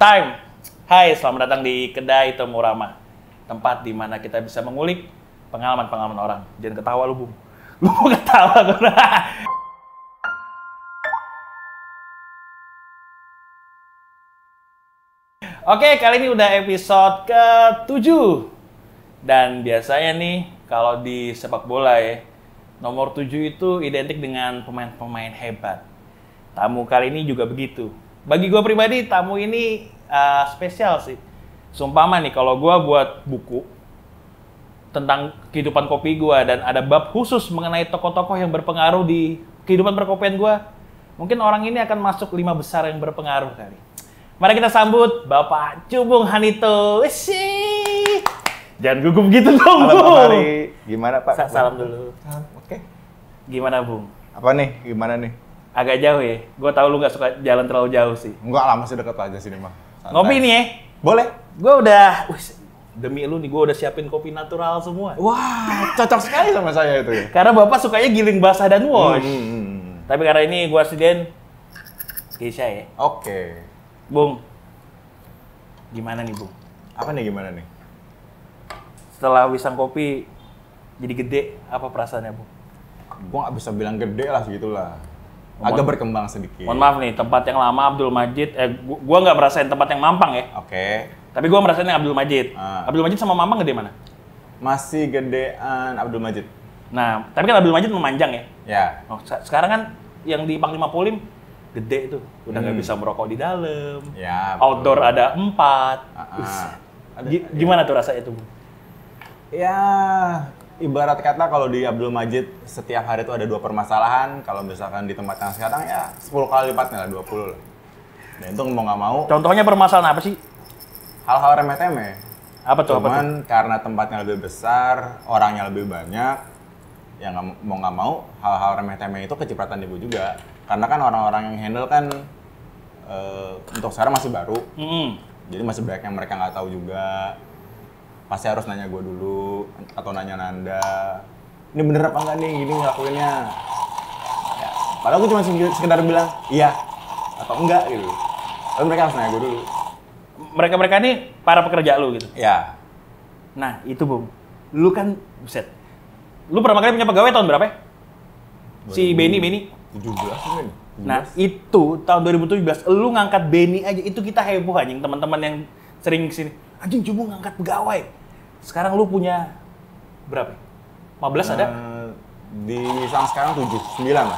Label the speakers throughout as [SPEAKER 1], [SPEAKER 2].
[SPEAKER 1] Time. Hai, selamat datang di Kedai Tomorama. Tempat di mana kita bisa mengulik pengalaman-pengalaman orang. Jangan ketawa lu, Bung. Lu mau ketawa gue. Oke, kali ini udah episode ke-7. Dan biasanya nih, kalau di sepak bola ya, nomor 7 itu identik dengan pemain-pemain hebat. Tamu kali ini juga begitu. Bagi gue pribadi, tamu ini spesial sih. Sumpama nih, kalau gue buat buku tentang kehidupan kopi gue dan ada bab khusus mengenai tokoh-tokoh yang berpengaruh di kehidupan perkopian gue, mungkin orang ini akan masuk 5 besar yang berpengaruh kali. Mari kita sambut Bapak Cubung Hanito. Wih, jangan gugup gitu dong,
[SPEAKER 2] Halo,
[SPEAKER 1] Bung.
[SPEAKER 2] Pak Hari. Gimana, Pak?
[SPEAKER 1] Salam dulu.
[SPEAKER 2] Oke.
[SPEAKER 1] Gimana, Bung?
[SPEAKER 2] Apa nih? Gimana nih?
[SPEAKER 1] Agak jauh ya? Gue tahu lu gak suka jalan terlalu jauh sih.
[SPEAKER 2] Enggak lah, masih deket aja sini mah. Santai.
[SPEAKER 1] Ngopi nih ya?
[SPEAKER 2] Boleh?
[SPEAKER 1] Gue udah, demi lu nih, gue udah siapin kopi natural semua.
[SPEAKER 2] Wah, cocok sekali sama saya itu ya.
[SPEAKER 1] Karena Bapak sukanya giling basah dan wash.
[SPEAKER 2] Hmm.
[SPEAKER 1] Tapi karena ini gue sediain Geisha ya.
[SPEAKER 2] Oke.
[SPEAKER 1] Bung, gimana nih, Bung?
[SPEAKER 2] Apa nih gimana nih?
[SPEAKER 1] Setelah wisang kopi jadi gede, apa perasaannya, Bung?
[SPEAKER 2] Gua nggak bisa bilang gede lah segitulah. Agak berkembang sedikit.
[SPEAKER 1] Mohon maaf nih, tempat yang lama Abdul Majid, gua nggak merasain tempat yang Mampang ya.
[SPEAKER 2] Oke.
[SPEAKER 1] Tapi gua merasain yang Abdul Majid.
[SPEAKER 2] Ah.
[SPEAKER 1] Abdul Majid sama Mampang gede mana?
[SPEAKER 2] Masih gedean Abdul Majid.
[SPEAKER 1] Nah, tapi kan Abdul Majid memanjang ya.
[SPEAKER 2] Ya.
[SPEAKER 1] Oh, sekarang kan yang di Panglima Polim gede tuh, udah nggak bisa merokok di dalam.
[SPEAKER 2] Ya. betul.
[SPEAKER 1] Outdoor ada 4. Gimana tuh rasanya tuh, Bung?
[SPEAKER 2] Ya, ibarat kata kalau di Abdul Majid setiap hari itu ada 2 permasalahan. Kalau misalkan di tempat yang sekarang ya 10 kali lipatnya lah, 20 lah. Dan itu mau nggak mau,
[SPEAKER 1] Contohnya permasalahan apa sih?
[SPEAKER 2] hal-hal remeh-temeh.
[SPEAKER 1] Apa tuh?
[SPEAKER 2] Cuman karena tempatnya lebih besar, orangnya lebih banyak, ya mau nggak mau hal-hal remeh-temeh itu kecipratan di gue juga. Karena kan orang-orang yang handle kan untuk sekarang masih baru. Jadi masih banyak yang mereka nggak tahu juga. Pasti harus nanya gue dulu, atau nanya Nanda. Ini bener apa enggak nih, gini ngelakuinnya. Ya, padahal gue cuma sekedar bilang, iya atau enggak gitu. Tapi mereka harus nanya gue dulu.
[SPEAKER 1] Mereka-mereka ini para pekerja lu gitu.
[SPEAKER 2] Ya.
[SPEAKER 1] Nah, itu, Bung. Lu kan, buset. Lu pertama kali punya pegawai tahun berapa ya? Si Benny.
[SPEAKER 2] 17 mungkin.
[SPEAKER 1] Nah, itu tahun 2017, lu ngangkat Benny aja, itu kita heboh anjing, teman-teman yang sering kesini. Anjing, Cubung ngangkat pegawai. Sekarang lu punya berapa? 15 ada?
[SPEAKER 2] Di Wisang sekarang 7, 9 lah.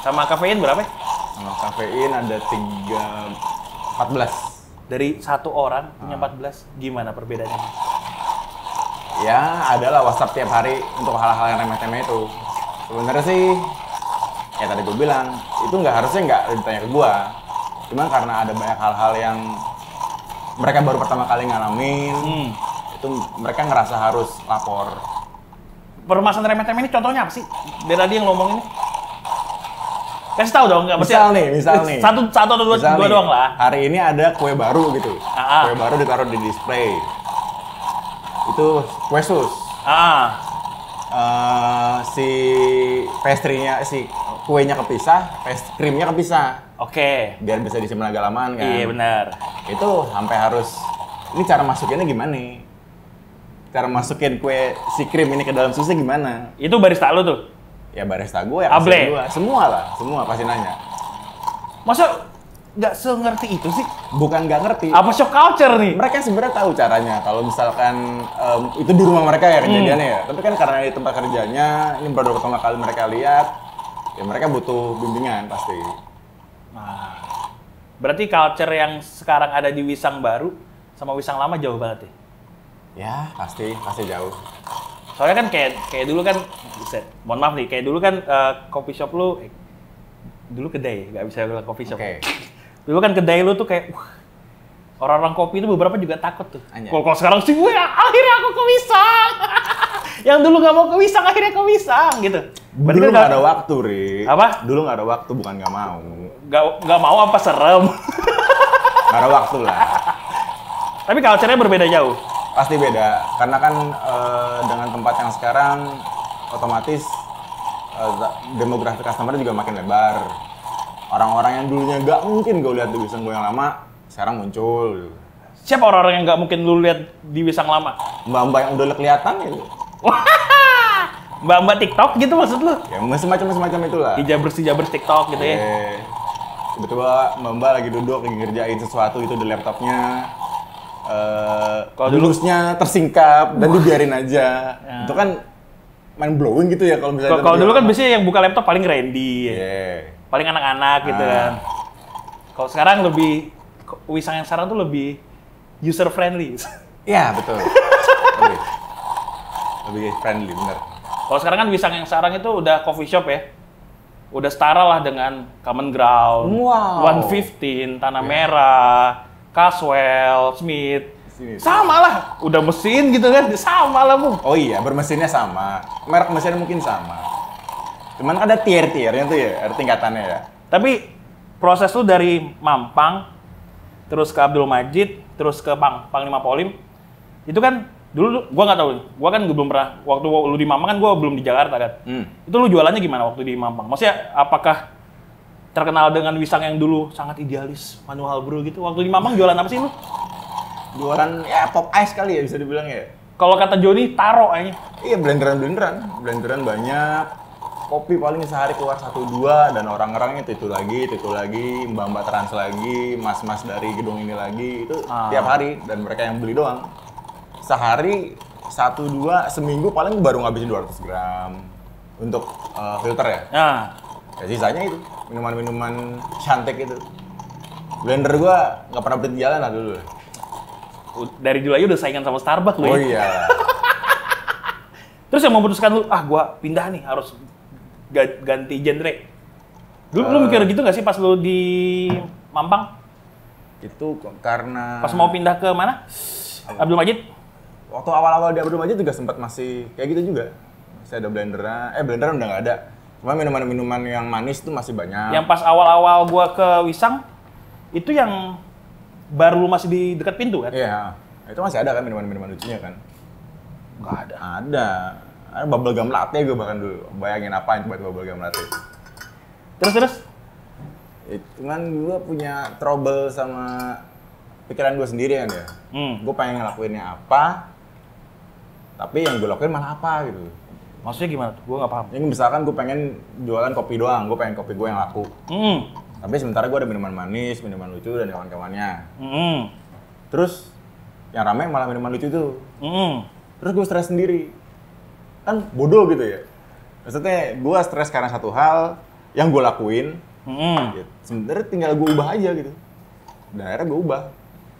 [SPEAKER 1] Sama kafein berapa?
[SPEAKER 2] Sama kafein ada 14.
[SPEAKER 1] Dari satu orang punya 14, gimana perbedaannya?
[SPEAKER 2] Ya, adalah WhatsApp tiap hari untuk hal-hal yang remeh-temeh itu. Sebenarnya sih, ya tadi gue bilang, itu harusnya nggak ditanya ke gue. Cuman karena ada banyak hal-hal yang mereka baru pertama kali ngalamin, itu mereka ngerasa harus lapor.
[SPEAKER 1] Permasalahan remeh-temeh ini contohnya apa sih? Dari tadi yang lo ngomong ini? Kasih tahu dong, nggak mesti.
[SPEAKER 2] Misal nih.
[SPEAKER 1] Satu atau dua doang lah.
[SPEAKER 2] Hari ini ada kue baru gitu. Kue baru ditaruh di display. Itu kue sus. Si pastry-nya, si kuenya kepisah, krimnya kepisah.
[SPEAKER 1] Oke.
[SPEAKER 2] Biar bisa disimpan agak lamaan kan.
[SPEAKER 1] Iya benar.
[SPEAKER 2] Itu sampai harus, ini cara masukinnya gimana nih? Cara masukin kue si krim ini ke dalam susnya gimana?
[SPEAKER 1] Itu barista lu tuh?
[SPEAKER 2] Ya barista gue, ya
[SPEAKER 1] Able?
[SPEAKER 2] gue. Semua pasti nanya.
[SPEAKER 1] Masa nggak sengerti itu sih?
[SPEAKER 2] Bukan nggak ngerti.
[SPEAKER 1] Apa shock culture nih?
[SPEAKER 2] Mereka sebenarnya tahu caranya. Kalau misalkan itu di rumah mereka ya kejadiannya ya. Tapi kan karena di tempat kerjanya, ini baru pertama kali mereka lihat, ya mereka butuh bimbingan pasti.
[SPEAKER 1] Nah, berarti culture yang sekarang ada di Wisang baru sama Wisang lama jauh banget ya?
[SPEAKER 2] Ya pasti jauh.
[SPEAKER 1] Soalnya kan kayak dulu kan, mohon maaf nih, kayak dulu kan coffee shop lu, dulu kedai, nggak bisa bilang coffee shop.
[SPEAKER 2] Oke.
[SPEAKER 1] Dulu kan kedai lu tuh kayak, orang-orang kopi itu beberapa juga takut tuh.
[SPEAKER 2] Anjay.
[SPEAKER 1] Kalau sekarang sih gue, akhirnya aku ke Wisang. Yang dulu nggak mau ke Wisang, akhirnya ke Wisang gitu.
[SPEAKER 2] Dulu nggak ada waktu, Ri.
[SPEAKER 1] Apa?
[SPEAKER 2] Dulu nggak ada waktu, bukan nggak mau.
[SPEAKER 1] Nggak mau apa serem?
[SPEAKER 2] Nggak ada waktu lah.
[SPEAKER 1] Tapi culture-nya berbeda jauh.
[SPEAKER 2] Pasti beda, karena kan dengan tempat yang sekarang otomatis demografi customer juga makin lebar. Orang-orang yang dulunya nggak mungkin gue lihat di Wisang gue yang lama, sekarang muncul gitu.
[SPEAKER 1] Siapa orang-orang yang nggak mungkin lu lihat di Wisang lama?
[SPEAKER 2] Mbak-mbak yang udah kelihatan gitu.
[SPEAKER 1] Mbak-mbak TikTok gitu maksud lu?
[SPEAKER 2] Ya semacam itulah.
[SPEAKER 1] Hijabers TikTok gitu ya?
[SPEAKER 2] Tiba-tiba mbak-mbak lagi duduk, lagi ngerjain sesuatu itu di laptopnya.
[SPEAKER 1] Kalau dulu
[SPEAKER 2] Lulusnya tersingkap dan dibiarin aja. Itu kan main blowing gitu ya kalau misalnya.
[SPEAKER 1] Kalau dulu kan biasanya yang buka laptop paling Randy,
[SPEAKER 2] Iya.
[SPEAKER 1] paling anak-anak gitu kan. Kalau sekarang lebih, Wisang yang sekarang tuh lebih user friendly.
[SPEAKER 2] Iya, betul. lebih friendly, bener.
[SPEAKER 1] Kalau sekarang kan Wisang yang sekarang itu udah coffee shop ya. Udah setara lah dengan Common Ground,
[SPEAKER 2] Wow.
[SPEAKER 1] 115, Tanah Merah, Caswell, Smith.
[SPEAKER 2] Smith.
[SPEAKER 1] Sama lah, udah mesin gitu kan, sama lah Bung.
[SPEAKER 2] Oh iya, bermesinnya sama. Merek mesinnya mungkin sama. Cuman ada tier-tiernya tuh ya, ada tingkatannya ya.
[SPEAKER 1] Tapi proses lu dari Mampang, terus ke Abdul Majid, terus ke Panglima Polim, itu kan dulu gua nggak tahu, gua kan belum pernah, waktu lu di Mampang kan gua belum di Jakarta kan. Itu lu jualannya gimana waktu di Mampang? Maksudnya apakah terkenal dengan Wisang yang dulu sangat idealis, manual brew gitu? Waktu di Mampang jualan apa sih lu?
[SPEAKER 2] Jualan ya pop ice kali ya bisa dibilang ya.
[SPEAKER 1] Kalau kata Joni, taro aja.
[SPEAKER 2] Iya, blenderan banyak. Kopi paling sehari keluar 1-2 dan orang-orang itu lagi, mbak-mbak trans lagi, mas-mas dari gedung ini lagi, itu tiap hari dan mereka yang beli doang. Sehari 1-2, seminggu paling baru ngabisin 200 gram untuk filter ya.
[SPEAKER 1] Nah,
[SPEAKER 2] Ya sisanya itu minuman-minuman cantik itu. Blender gua nggak pernah berhenti jalan lah dulu.
[SPEAKER 1] dari dulu aja udah saingan sama Starbucks lu
[SPEAKER 2] Oh
[SPEAKER 1] ya.
[SPEAKER 2] iya.
[SPEAKER 1] Terus yang memutuskan lu, gua pindah nih, harus ganti genre. Lu mikir gitu nggak sih pas lu di Mampang?
[SPEAKER 2] Itu karena
[SPEAKER 1] Pas mau pindah ke mana? Abdul Majid?
[SPEAKER 2] waktu awal-awal di Abdul Majid juga sempat masih kayak gitu juga. Masih ada blenderan, blenderan udah nggak ada. Cuma minuman-minuman yang manis tuh masih banyak.
[SPEAKER 1] Yang pas awal-awal gua ke Wisang, itu yang baru lu masih di dekat pintu kan?
[SPEAKER 2] Iya, itu masih ada kan minuman-minuman lucunya kan?
[SPEAKER 1] Nggak ada.
[SPEAKER 2] Ada bubble gum latte gue bahkan dulu. Bayangin apa yang buat bubble gum latte.
[SPEAKER 1] Terus?
[SPEAKER 2] Cuman gue punya trouble sama pikiran gue sendiri kan ya. Gue pengen ngelakuinnya apa, tapi yang gue lakuin malah apa gitu.
[SPEAKER 1] Maksudnya gimana tuh? Gua nggak paham.
[SPEAKER 2] Ini misalkan gue pengen jualan kopi doang, gue pengen kopi gue yang laku. Tapi sementara gue ada minuman manis, minuman lucu dan kawan-kawannya. Terus yang rame malah minuman lucu itu. Terus gue stres sendiri. Kan bodoh gitu ya. Maksudnya gue stres karena satu hal yang gue lakuin. Ya, sebenarnya tinggal gue ubah aja gitu. Dan akhirnya gue ubah.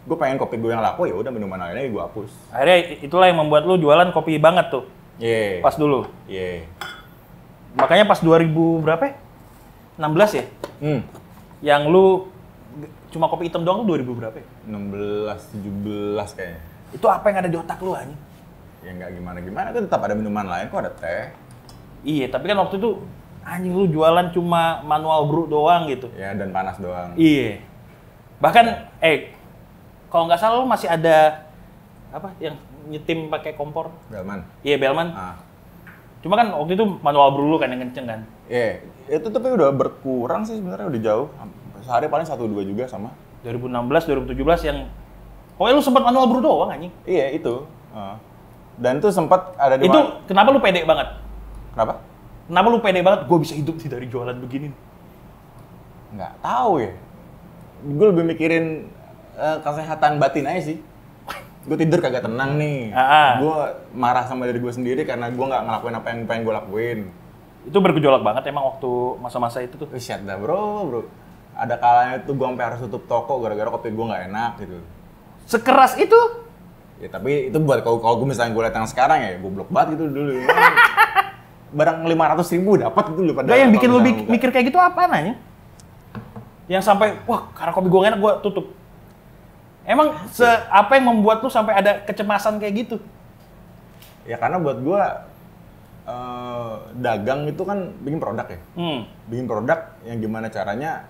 [SPEAKER 2] Gue pengen kopi gue yang laku, ya udah minuman lainnya gue hapus.
[SPEAKER 1] Akhirnya itulah yang membuat lu jualan kopi banget tuh.
[SPEAKER 2] Iya.
[SPEAKER 1] Pas dulu.
[SPEAKER 2] Iya.
[SPEAKER 1] Makanya pas 2000 berapa ya? 16 ya? Yang lu cuma kopi hitam doang tuh 2000 berapa ya?
[SPEAKER 2] 16, 17 kayaknya.
[SPEAKER 1] Itu apa yang ada di otak lu anjing?
[SPEAKER 2] Ya nggak gimana-gimana, kan tetap ada minuman lain, kok ada teh.
[SPEAKER 1] Iya, tapi kan waktu itu anjing lu jualan cuma manual brew doang gitu.
[SPEAKER 2] Ya, dan panas doang.
[SPEAKER 1] Iya. Bahkan kalau nggak salah lu masih ada apa yang nyetim pakai kompor?
[SPEAKER 2] Belman.
[SPEAKER 1] Iya, Belman. Cuma kan waktu itu manual brew lu kan yang kenceng kan?
[SPEAKER 2] Iya, itu tapi udah berkurang sih sebenarnya, udah jauh. Sehari paling 1-2 juga sama.
[SPEAKER 1] 2016, 2017 yang pokoknya lu sempat manual brew doang anjing.
[SPEAKER 2] Iya, itu. Dan itu sempat ada di
[SPEAKER 1] Itu kenapa lu pede banget?
[SPEAKER 2] Kenapa?
[SPEAKER 1] Kenapa lu pede banget? Gue bisa hidup sih dari jualan begini.
[SPEAKER 2] Nggak tahu ya. Gue lebih mikirin kesehatan batin aja sih. Gue tidur kagak tenang nih. Gue marah sama diri gue sendiri karena gue nggak ngelakuin apa yang pengen gue lakuin.
[SPEAKER 1] Itu bergejolak banget emang waktu masa-masa itu tuh.
[SPEAKER 2] Shit dah bro. Ada kalanya tuh gue sampai harus tutup toko gara-gara kopi gue nggak enak gitu.
[SPEAKER 1] Sekeras itu?
[SPEAKER 2] Ya tapi itu buat kalau gue misalnya gue lihat yang sekarang ya goblok banget gitu dulu. Barang 500.000 dapat itu dulu.
[SPEAKER 1] Gak, yang bikin lu mikir kayak gitu apa nanya? Yang sampai wah karena kopi gue enak gue tutup. Emang apa yang membuat lu sampai ada kecemasan kayak gitu?
[SPEAKER 2] Ya karena buat gue dagang itu kan bikin produk ya. Bikin produk yang gimana caranya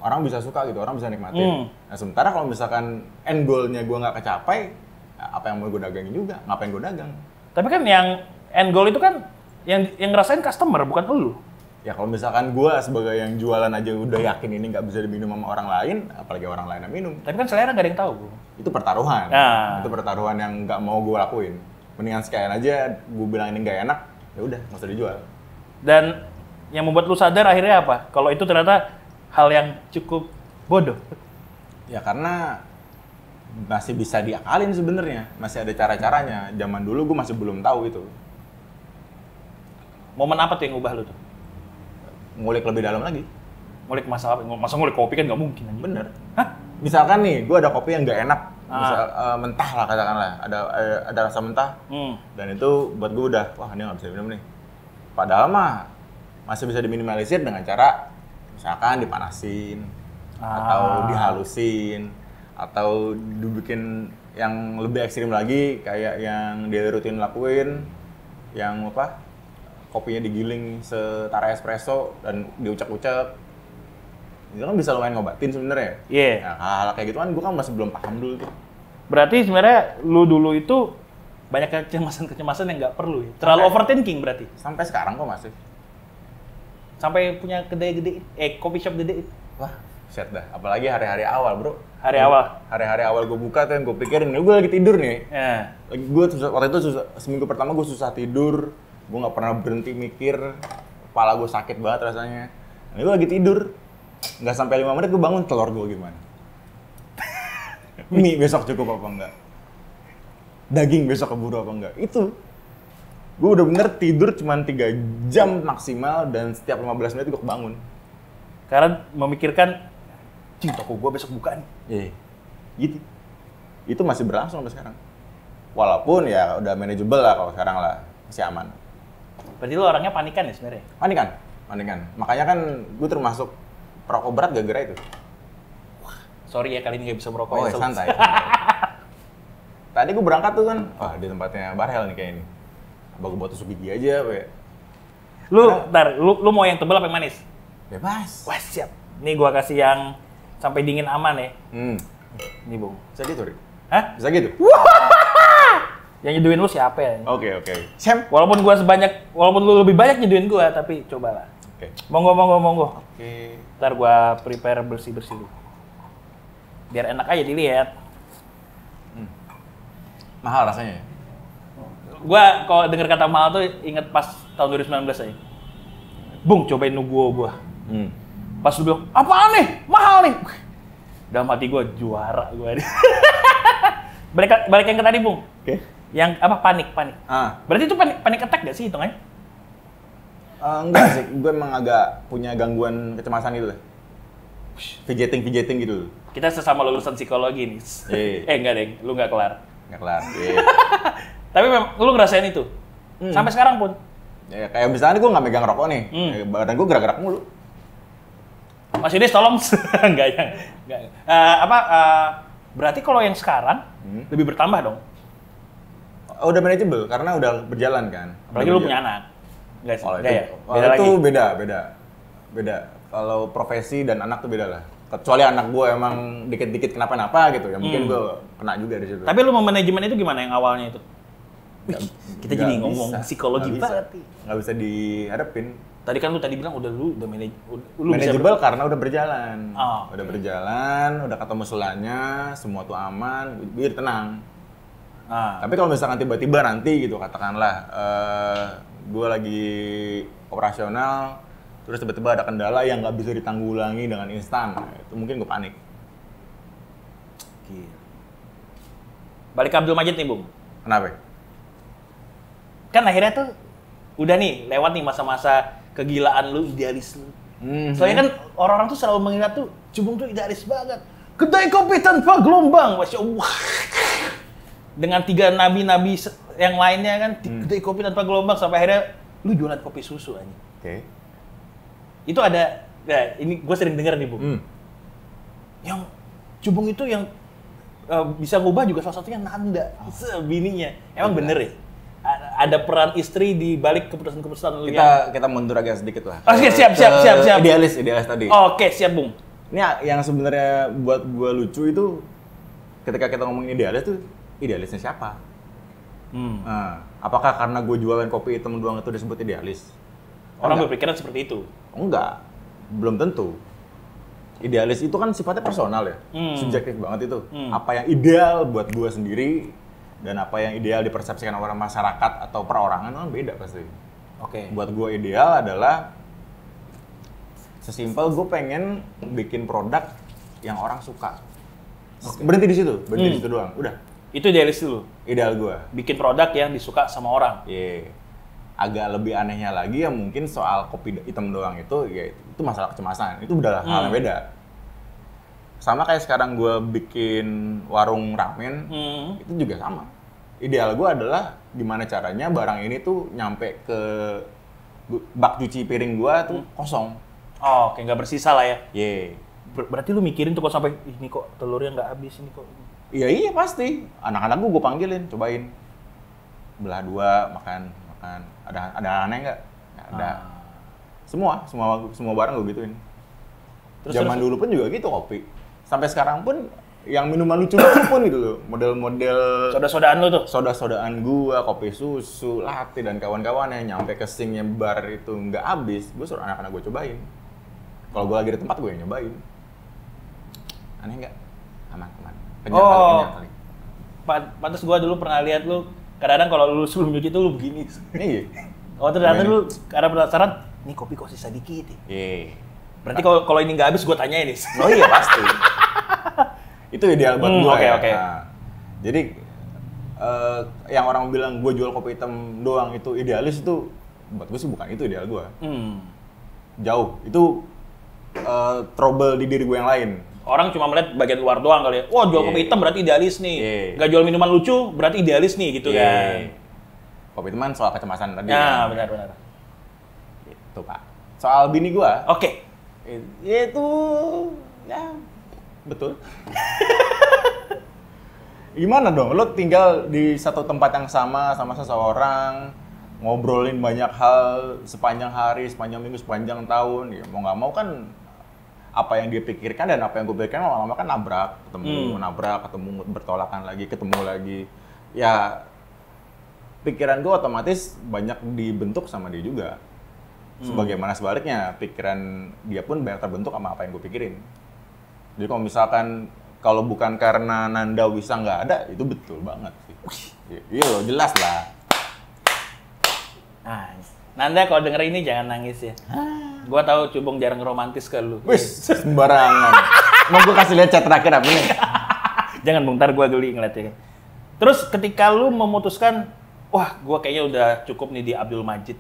[SPEAKER 2] orang bisa suka gitu, orang bisa nikmatin. Nah sementara kalau misalkan end goal-nya gue nggak kecapai, apa yang mau gue dagangin juga, ngapain gue dagang?
[SPEAKER 1] Tapi kan yang end goal itu kan yang ngerasain customer, bukan lu.
[SPEAKER 2] Ya kalau misalkan gue sebagai yang jualan aja udah yakin ini nggak bisa diminum sama orang lain, apalagi orang lain yang minum.
[SPEAKER 1] Tapi kan selera nggak ada yang tahu, Bu.
[SPEAKER 2] Itu pertaruhan.
[SPEAKER 1] Nah.
[SPEAKER 2] Itu pertaruhan yang nggak mau gue lakuin. Mendingan sekalian aja gue bilang ini nggak enak, ya udah nggak usah dijual.
[SPEAKER 1] Dan yang membuat lu sadar akhirnya apa? Kalau itu ternyata hal yang cukup bodoh.
[SPEAKER 2] Ya karena masih bisa diakalin sebenarnya, masih ada cara-caranya. Zaman dulu gue masih belum tahu itu.
[SPEAKER 1] Momen apa tuh yang ngubah lu tuh?
[SPEAKER 2] Ngulik lebih dalam lagi.
[SPEAKER 1] Ngulik masalah, masa ngulik kopi kan nggak mungkin. Anjing.
[SPEAKER 2] Bener.
[SPEAKER 1] Hah?
[SPEAKER 2] Misalkan nih, gue ada kopi yang nggak enak, misal mentah lah katakanlah, ada rasa mentah, dan itu buat gue udah, wah ini nggak bisa minum nih. Padahal mah masih bisa diminimalisir dengan cara misalkan dipanasin, atau dihalusin, atau dibikin yang lebih ekstrim lagi kayak yang dia rutin lakuin, yang apa? Kopinya digiling setara espresso dan diucek-ucek. Itu kan bisa lumayan ngobatin sebenarnya.
[SPEAKER 1] Iya.
[SPEAKER 2] Nah, hal-hal kayak gitu kan gue kan masih belum paham dulu tuh.
[SPEAKER 1] Berarti sebenarnya lu dulu itu banyak kecemasan-kecemasan yang nggak perlu ya? Terlalu overthinking berarti?
[SPEAKER 2] Sampai sekarang kok masih.
[SPEAKER 1] Sampai punya kedai gede, coffee shop gede itu?
[SPEAKER 2] Wah, set dah. Apalagi hari-hari awal, bro. Hari-hari awal gue buka tuh yang gue pikirin, gue lagi tidur nih.
[SPEAKER 1] Ya.
[SPEAKER 2] Waktu itu seminggu pertama gue susah tidur. Gue nggak pernah berhenti mikir. Kepala gue sakit banget rasanya. Nah, gue lagi tidur. Nggak sampai 5 menit gue bangun, telur gue gimana? Mie besok cukup apa enggak? Daging besok keburu apa enggak? Itu. Gue udah bener tidur cuma 3 jam maksimal dan setiap 15 menit gue kebangun.
[SPEAKER 1] Karena memikirkan, cing toko gue besok buka nih.
[SPEAKER 2] Iya, gitu. Itu masih berlangsung sampai sekarang. Walaupun ya udah manageable lah kalau sekarang lah, masih aman.
[SPEAKER 1] Berarti lu orangnya panikan ya sebenarnya?
[SPEAKER 2] Panikan. Makanya kan gue termasuk perokok berat gara-gara itu.
[SPEAKER 1] Sorry ya kali ini nggak bisa merokok.
[SPEAKER 2] Oh,
[SPEAKER 1] ya,
[SPEAKER 2] santai. Tadi gue berangkat tuh kan, wah di tempatnya Barhel nih kayak ini. Apa gue buat tusuk gigi aja, we.
[SPEAKER 1] Lu mau yang tebal apa yang manis?
[SPEAKER 2] Bebas.
[SPEAKER 1] Wah siap. Nih gua kasih yang sampai dingin aman ya. Nih Bung.
[SPEAKER 2] Bisa gitu, Rik?
[SPEAKER 1] Hah?
[SPEAKER 2] Bisa gitu?
[SPEAKER 1] Yang nyeduin lu siapa ya?
[SPEAKER 2] Oke. Sam?
[SPEAKER 1] Walaupun lu lebih banyak nyeduin gua, tapi cobalah.
[SPEAKER 2] Oke.
[SPEAKER 1] Monggo.
[SPEAKER 2] Oke.
[SPEAKER 1] Ntar gua prepare bersih-bersih dulu. Biar enak aja dilihat.
[SPEAKER 2] Mahal rasanya ya?
[SPEAKER 1] Gua kalau denger kata mahal tuh inget pas tahun 2019 aja. Bung, cobain Nuguo gua. Pas lu bilang, apaan nih? Mahal nih. Dalam hati gua juara gua. Balik yang ke tadi, Bung.
[SPEAKER 2] Oke.
[SPEAKER 1] Yang apa? Panik. Berarti itu panik attack gak sih hitungannya?
[SPEAKER 2] Enggak sih, gue emang agak punya gangguan kecemasan gitu lah. Fidgeting gitu.
[SPEAKER 1] Kita sesama lulusan psikologi nih. Enggak deh, lu nggak kelar.
[SPEAKER 2] Nggak kelar.
[SPEAKER 1] Tapi memang lu ngerasain itu? Sampai sekarang pun?
[SPEAKER 2] Ya, kayak misalnya gue nggak megang rokok nih, badan gue gerak-gerak mulu.
[SPEAKER 1] Mas Yudis tolong. Enggak. Berarti kalau yang sekarang lebih bertambah dong?
[SPEAKER 2] Udah manageable, karena udah berjalan kan.
[SPEAKER 1] Apalagi lu punya anak. Enggak sih?
[SPEAKER 2] Beda. Kalau profesi dan anak tuh beda lah. Kecuali anak gue emang dikit-dikit kenapa-napa gitu, ya mungkin gue kena juga di situ.
[SPEAKER 1] Tapi lu memanajemen itu gimana yang awalnya itu? Kita jadi ngomong psikologi banget.
[SPEAKER 2] Nggak bisa dihadapin.
[SPEAKER 1] Tadi kan lu bilang udah
[SPEAKER 2] manageable karena udah berjalan.
[SPEAKER 1] Oh,
[SPEAKER 2] udah berjalan, udah ketemu selanya, semua tuh aman, biar tenang. Tapi kalau misalkan tiba-tiba nanti gitu, katakanlah gue lagi operasional, terus tiba-tiba ada kendala yang nggak bisa ditanggulangi dengan instan, itu mungkin gue panik.
[SPEAKER 1] Gila. Balik ke Abdul Majid nih, Bung.
[SPEAKER 2] Kenapa?
[SPEAKER 1] Kan akhirnya tuh udah nih lewat nih masa-masa kegilaan lu, idealis lu. Soalnya kan orang-orang tuh selalu mengingat tuh Cubung tuh idealis banget. Kedai kopi tanpa gelombang, Masya Allah. Dengan 3 nabi-nabi yang lainnya kan, kedai kopi tanpa gelombang sampai akhirnya lu jualan kopi susu aja.
[SPEAKER 2] Oke.
[SPEAKER 1] Itu ada, ya ini gue sering denger nih, Bung. Yang Cubung itu yang bisa ngubah juga salah satunya Nanda, bininya. Emang bener ya? Ada peran istri di balik keputusan-keputusan lu
[SPEAKER 2] kita mundur agak sedikit lah.
[SPEAKER 1] Oke, siap.
[SPEAKER 2] Idealis tadi.
[SPEAKER 1] Oke, siap, Bung.
[SPEAKER 2] Ini yang sebenarnya buat gua lucu itu ketika kita ngomongin idealis tuh, idealisnya siapa? Apakah karena gue jualan kopi hitam doang itu disebut idealis?
[SPEAKER 1] Orang
[SPEAKER 2] Enggak.
[SPEAKER 1] berpikiran seperti itu.
[SPEAKER 2] Enggak, belum tentu. Idealis itu kan sifatnya personal ya, subjektif banget itu. Apa yang ideal buat gue sendiri dan apa yang ideal dipersepsikan oleh masyarakat atau perorangan kan beda pasti.
[SPEAKER 1] Oke.
[SPEAKER 2] Buat gue ideal adalah sesimpel gue pengen bikin produk yang orang suka. Berhenti di situ, berhenti di situ doang. Udah,
[SPEAKER 1] Itu idealis dulu.
[SPEAKER 2] ideal gue.
[SPEAKER 1] Bikin produk yang disuka sama orang.
[SPEAKER 2] Iya. Agak lebih anehnya lagi ya mungkin soal kopi hitam doang itu ya itu masalah kecemasan. Itu udah hal yang beda. Sama kayak sekarang gue bikin warung ramen, itu juga sama. Ideal gue adalah gimana caranya barang ini tuh nyampe ke bak cuci piring gue tuh kosong.
[SPEAKER 1] Oh, oke, nggak bersisa lah ya.
[SPEAKER 2] Ye.
[SPEAKER 1] Berarti lu mikirin tuh kok sampai ini kok telurnya nggak habis ini kok.
[SPEAKER 2] Iya pasti. Anak-anak gue panggilin, cobain. Belah dua, makan. Ada aneh nggak? Nggak ada. Semua barang gue gituin. Zaman dulu pun juga gitu kopi. Sampai sekarang pun yang minuman lucu-lucu pun gitu loh. Model-model
[SPEAKER 1] Soda-sodaan lu tuh.
[SPEAKER 2] soda-sodaan gua, kopi susu, latte dan kawan-kawan yang nyampe ke sinknya bar itu nggak habis, gue suruh anak-anak gue cobain. Kalau gue lagi di tempat gue yang nyobain. Aneh nggak? Aman. Kenyang kali.
[SPEAKER 1] Pantes gua dulu pernah lihat lu kadang-kadang kalau lu sebelum nyuci tuh lu begini.
[SPEAKER 2] Iya.
[SPEAKER 1] Oh ternyata
[SPEAKER 2] Gimana?
[SPEAKER 1] lu karena penasaran, ini kopi kok sisa dikit ya?
[SPEAKER 2] Iya.
[SPEAKER 1] Berarti kalau ini nggak habis gua tanyain nih.
[SPEAKER 2] Oh iya pasti. Itu ideal buat gue.
[SPEAKER 1] Oke.
[SPEAKER 2] Nah, jadi yang orang bilang gue jual kopi hitam doang itu idealis itu buat gue sih bukan itu ideal gue. Jauh. Itu trouble di diri gue yang lain.
[SPEAKER 1] Orang cuma melihat bagian luar doang kali ya. Wah, jual kopi hitam berarti idealis nih. Nggak jual minuman lucu berarti idealis nih gitu kan.
[SPEAKER 2] Kopi hitam kan soal kecemasan tadi.
[SPEAKER 1] Ya,
[SPEAKER 2] kan?
[SPEAKER 1] benar.
[SPEAKER 2] Itu Pak. Soal bini gue.
[SPEAKER 1] Oke.
[SPEAKER 2] Itu ya betul. Gimana dong? Lo tinggal di satu tempat yang sama seseorang, ngobrolin banyak hal sepanjang hari, sepanjang minggu, sepanjang tahun. Ya mau nggak mau kan apa yang dia pikirkan dan apa yang gue pikirkan lama-lama kan nabrak, ketemu bertolakan lagi, ketemu lagi. Ya pikiran gue otomatis banyak dibentuk sama dia juga. Sebagaimana sebaliknya, pikiran dia pun banyak terbentuk sama apa yang gue pikirin. Jadi kalau misalkan kalau bukan karena Nanda Wisa nggak ada, itu betul banget sih. Iya loh, jelas lah.
[SPEAKER 1] Nah, Nanda kalau denger ini jangan nangis ya. Gua tahu Cubong jarang romantis ke lu.
[SPEAKER 2] Wis, sembarangan. Mau gue kasih lihat chat terakhir apa nih?
[SPEAKER 1] Jangan bentar gua geli ngeliatnya. Terus ketika lu memutuskan, wah gua kayaknya udah cukup nih di Abdul Majid.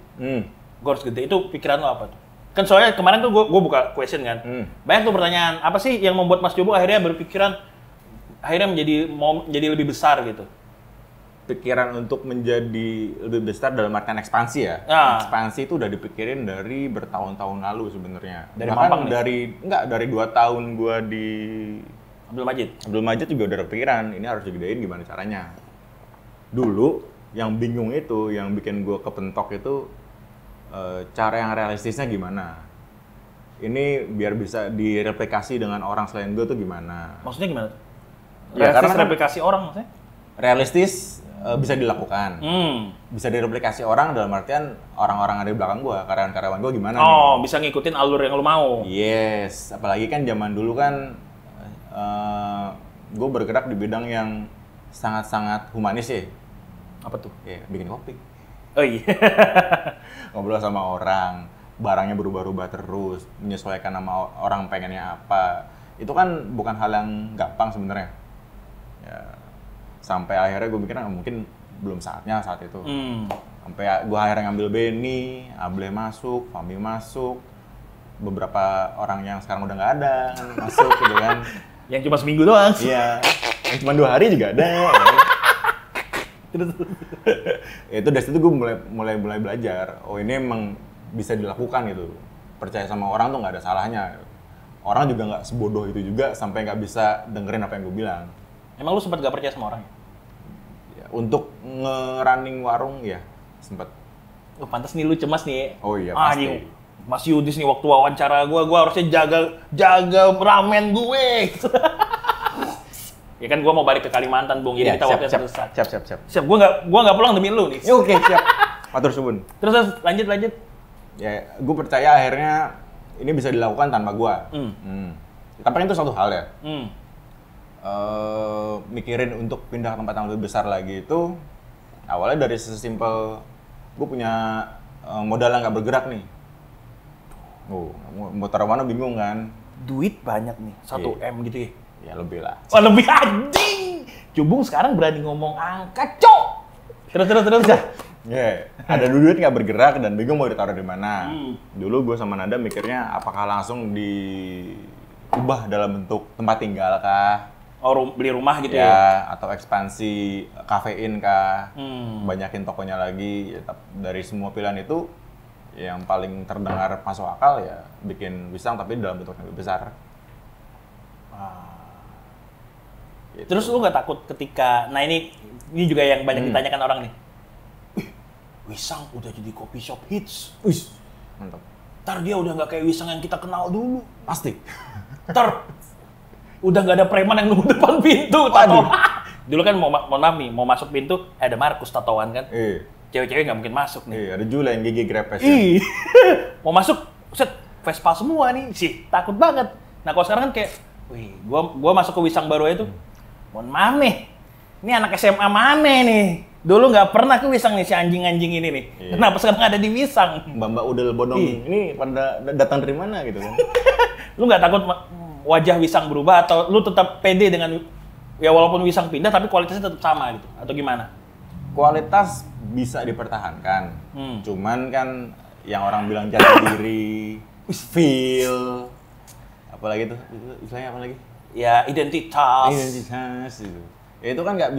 [SPEAKER 1] Gua harus gede. Itu pikiran lu apa tuh? Kan soalnya kemarin tuh gua buka question kan. Banyak tuh pertanyaan, apa sih yang membuat Mas Cubong akhirnya berpikiran akhirnya mau jadi lebih besar gitu?
[SPEAKER 2] Pikiran untuk menjadi lebih besar dalam artian ekspansi ya. Ekspansi itu udah dipikirin dari bertahun-tahun lalu sebenarnya.
[SPEAKER 1] Dari
[SPEAKER 2] bahkan
[SPEAKER 1] Mampang
[SPEAKER 2] dari 2 tahun gua di
[SPEAKER 1] Abdul Majid.
[SPEAKER 2] Abdul Majid juga udah kepikiran, ini harus digedein gimana caranya. Dulu yang bingung itu, yang bikin gua kepentok itu cara yang realistisnya gimana. Ini biar bisa direplikasi dengan orang selain gue tuh gimana.
[SPEAKER 1] Maksudnya gimana?
[SPEAKER 2] Ya, karena kan
[SPEAKER 1] replikasi orang maksudnya?
[SPEAKER 2] Realistis bisa dilakukan. Bisa direplikasi orang dalam artian orang-orang ada di belakang gue, karyawan-karyawan gue gimana nih.
[SPEAKER 1] Bisa ngikutin alur yang lo mau.
[SPEAKER 2] Yes, apalagi kan zaman dulu kan gue bergerak di bidang yang sangat-sangat humanis ya.
[SPEAKER 1] Apa tuh?
[SPEAKER 2] Ya, bikin kopi.
[SPEAKER 1] Oh iya.
[SPEAKER 2] Ngobrol sama orang, barangnya berubah-ubah terus, menyesuaikan sama orang pengennya apa. Itu kan bukan hal yang gampang sebenarnya. Ya, sampai akhirnya gue mikir mungkin belum saatnya saat itu. Sampai gue akhirnya ngambil Benny, Ableh masuk, Fami masuk, beberapa orang yang sekarang udah nggak ada masuk gitu kan.
[SPEAKER 1] Yang cuma seminggu doang.
[SPEAKER 2] Iya, yang cuma 2 hari juga ada. Ya. Itu dari situ gue mulai belajar. Oh ini emang bisa dilakukan gitu. Percaya sama orang tuh nggak ada salahnya. Orang juga nggak sebodoh itu juga sampai nggak bisa dengerin apa yang gue bilang.
[SPEAKER 1] Emang lu sempat gak percaya sama orang?
[SPEAKER 2] Ya, untuk nge-running warung ya sempat.
[SPEAKER 1] Oh pantas nih lu cemas nih.
[SPEAKER 2] Oh iya pasti.
[SPEAKER 1] Nih, Mas Yudis nih waktu wawancara gue harusnya jaga ramen gue. Ya kan gue mau balik ke Kalimantan, Bung. Jadi
[SPEAKER 2] Ya,
[SPEAKER 1] kita waktunya
[SPEAKER 2] siap.
[SPEAKER 1] Siap. Gue nggak pulang demi lu nih.
[SPEAKER 2] Ya, oke, siap. Matur suwun.
[SPEAKER 1] Terus lanjut.
[SPEAKER 2] Ya, gue percaya akhirnya ini bisa dilakukan tanpa gue. Tapi kan itu satu hal ya. Mikirin untuk pindah ke tempat yang lebih besar lagi itu awalnya dari sesimpel gue punya modal yang nggak bergerak nih. Mau taruh mana bingung kan?
[SPEAKER 1] Duit banyak nih, 1 M gitu ya?
[SPEAKER 2] Ya lebih lah.
[SPEAKER 1] Oh lebih anjing! Cubung sekarang berani ngomong angka, cok! Terus ya?
[SPEAKER 2] Ya, ada duit nggak bergerak dan bingung mau ditaruh di mana. Dulu gue sama Nanda mikirnya apakah langsung diubah dalam bentuk tempat tinggal kah?
[SPEAKER 1] Oh, beli rumah gitu
[SPEAKER 2] ya? Atau ekspansi kafein kah? Banyakin tokonya lagi. Ya, dari semua pilihan itu, yang paling terdengar masuk akal ya bikin Wisang tapi dalam bentuk yang lebih besar.
[SPEAKER 1] Gitu. Terus lu nggak takut ketika, nah ini juga yang banyak ditanyakan orang nih. Wisang udah jadi coffee shop hits.
[SPEAKER 2] Wih, mantap.
[SPEAKER 1] Ntar dia udah nggak kayak Wisang yang kita kenal dulu.
[SPEAKER 2] Pasti.
[SPEAKER 1] Ntar udah nggak ada preman yang nunggu depan pintu. Tato. Dulu kan mau maaf nih, mau masuk pintu ada Markus tatoan kan. Cewek-cewek nggak mungkin masuk nih.
[SPEAKER 2] Ada Jula yang gigi grepes.
[SPEAKER 1] Mau masuk, set Vespa semua nih sih, takut banget. Nah kalau sekarang kan kayak, wih, gua masuk ke Wisang baru itu, mohon maaf nih, ini anak SMA mana nih? Dulu nggak pernah ke Wisang nih si anjing-anjing ini nih. Kenapa sekarang ada di Wisang?
[SPEAKER 2] Mbak-mbak udel bodong ini pada datang dari mana gitu kan?
[SPEAKER 1] Lu nggak takut wajah Wisang berubah atau lu tetap pede dengan ya walaupun Wisang pindah tapi kualitasnya tetap sama gitu atau gimana?
[SPEAKER 2] Kualitas bisa dipertahankan, cuman kan yang orang bilang jati diri, feel, apalagi tuh istilahnya apa lagi?
[SPEAKER 1] Ya identitas
[SPEAKER 2] gitu. Ya itu kan nggak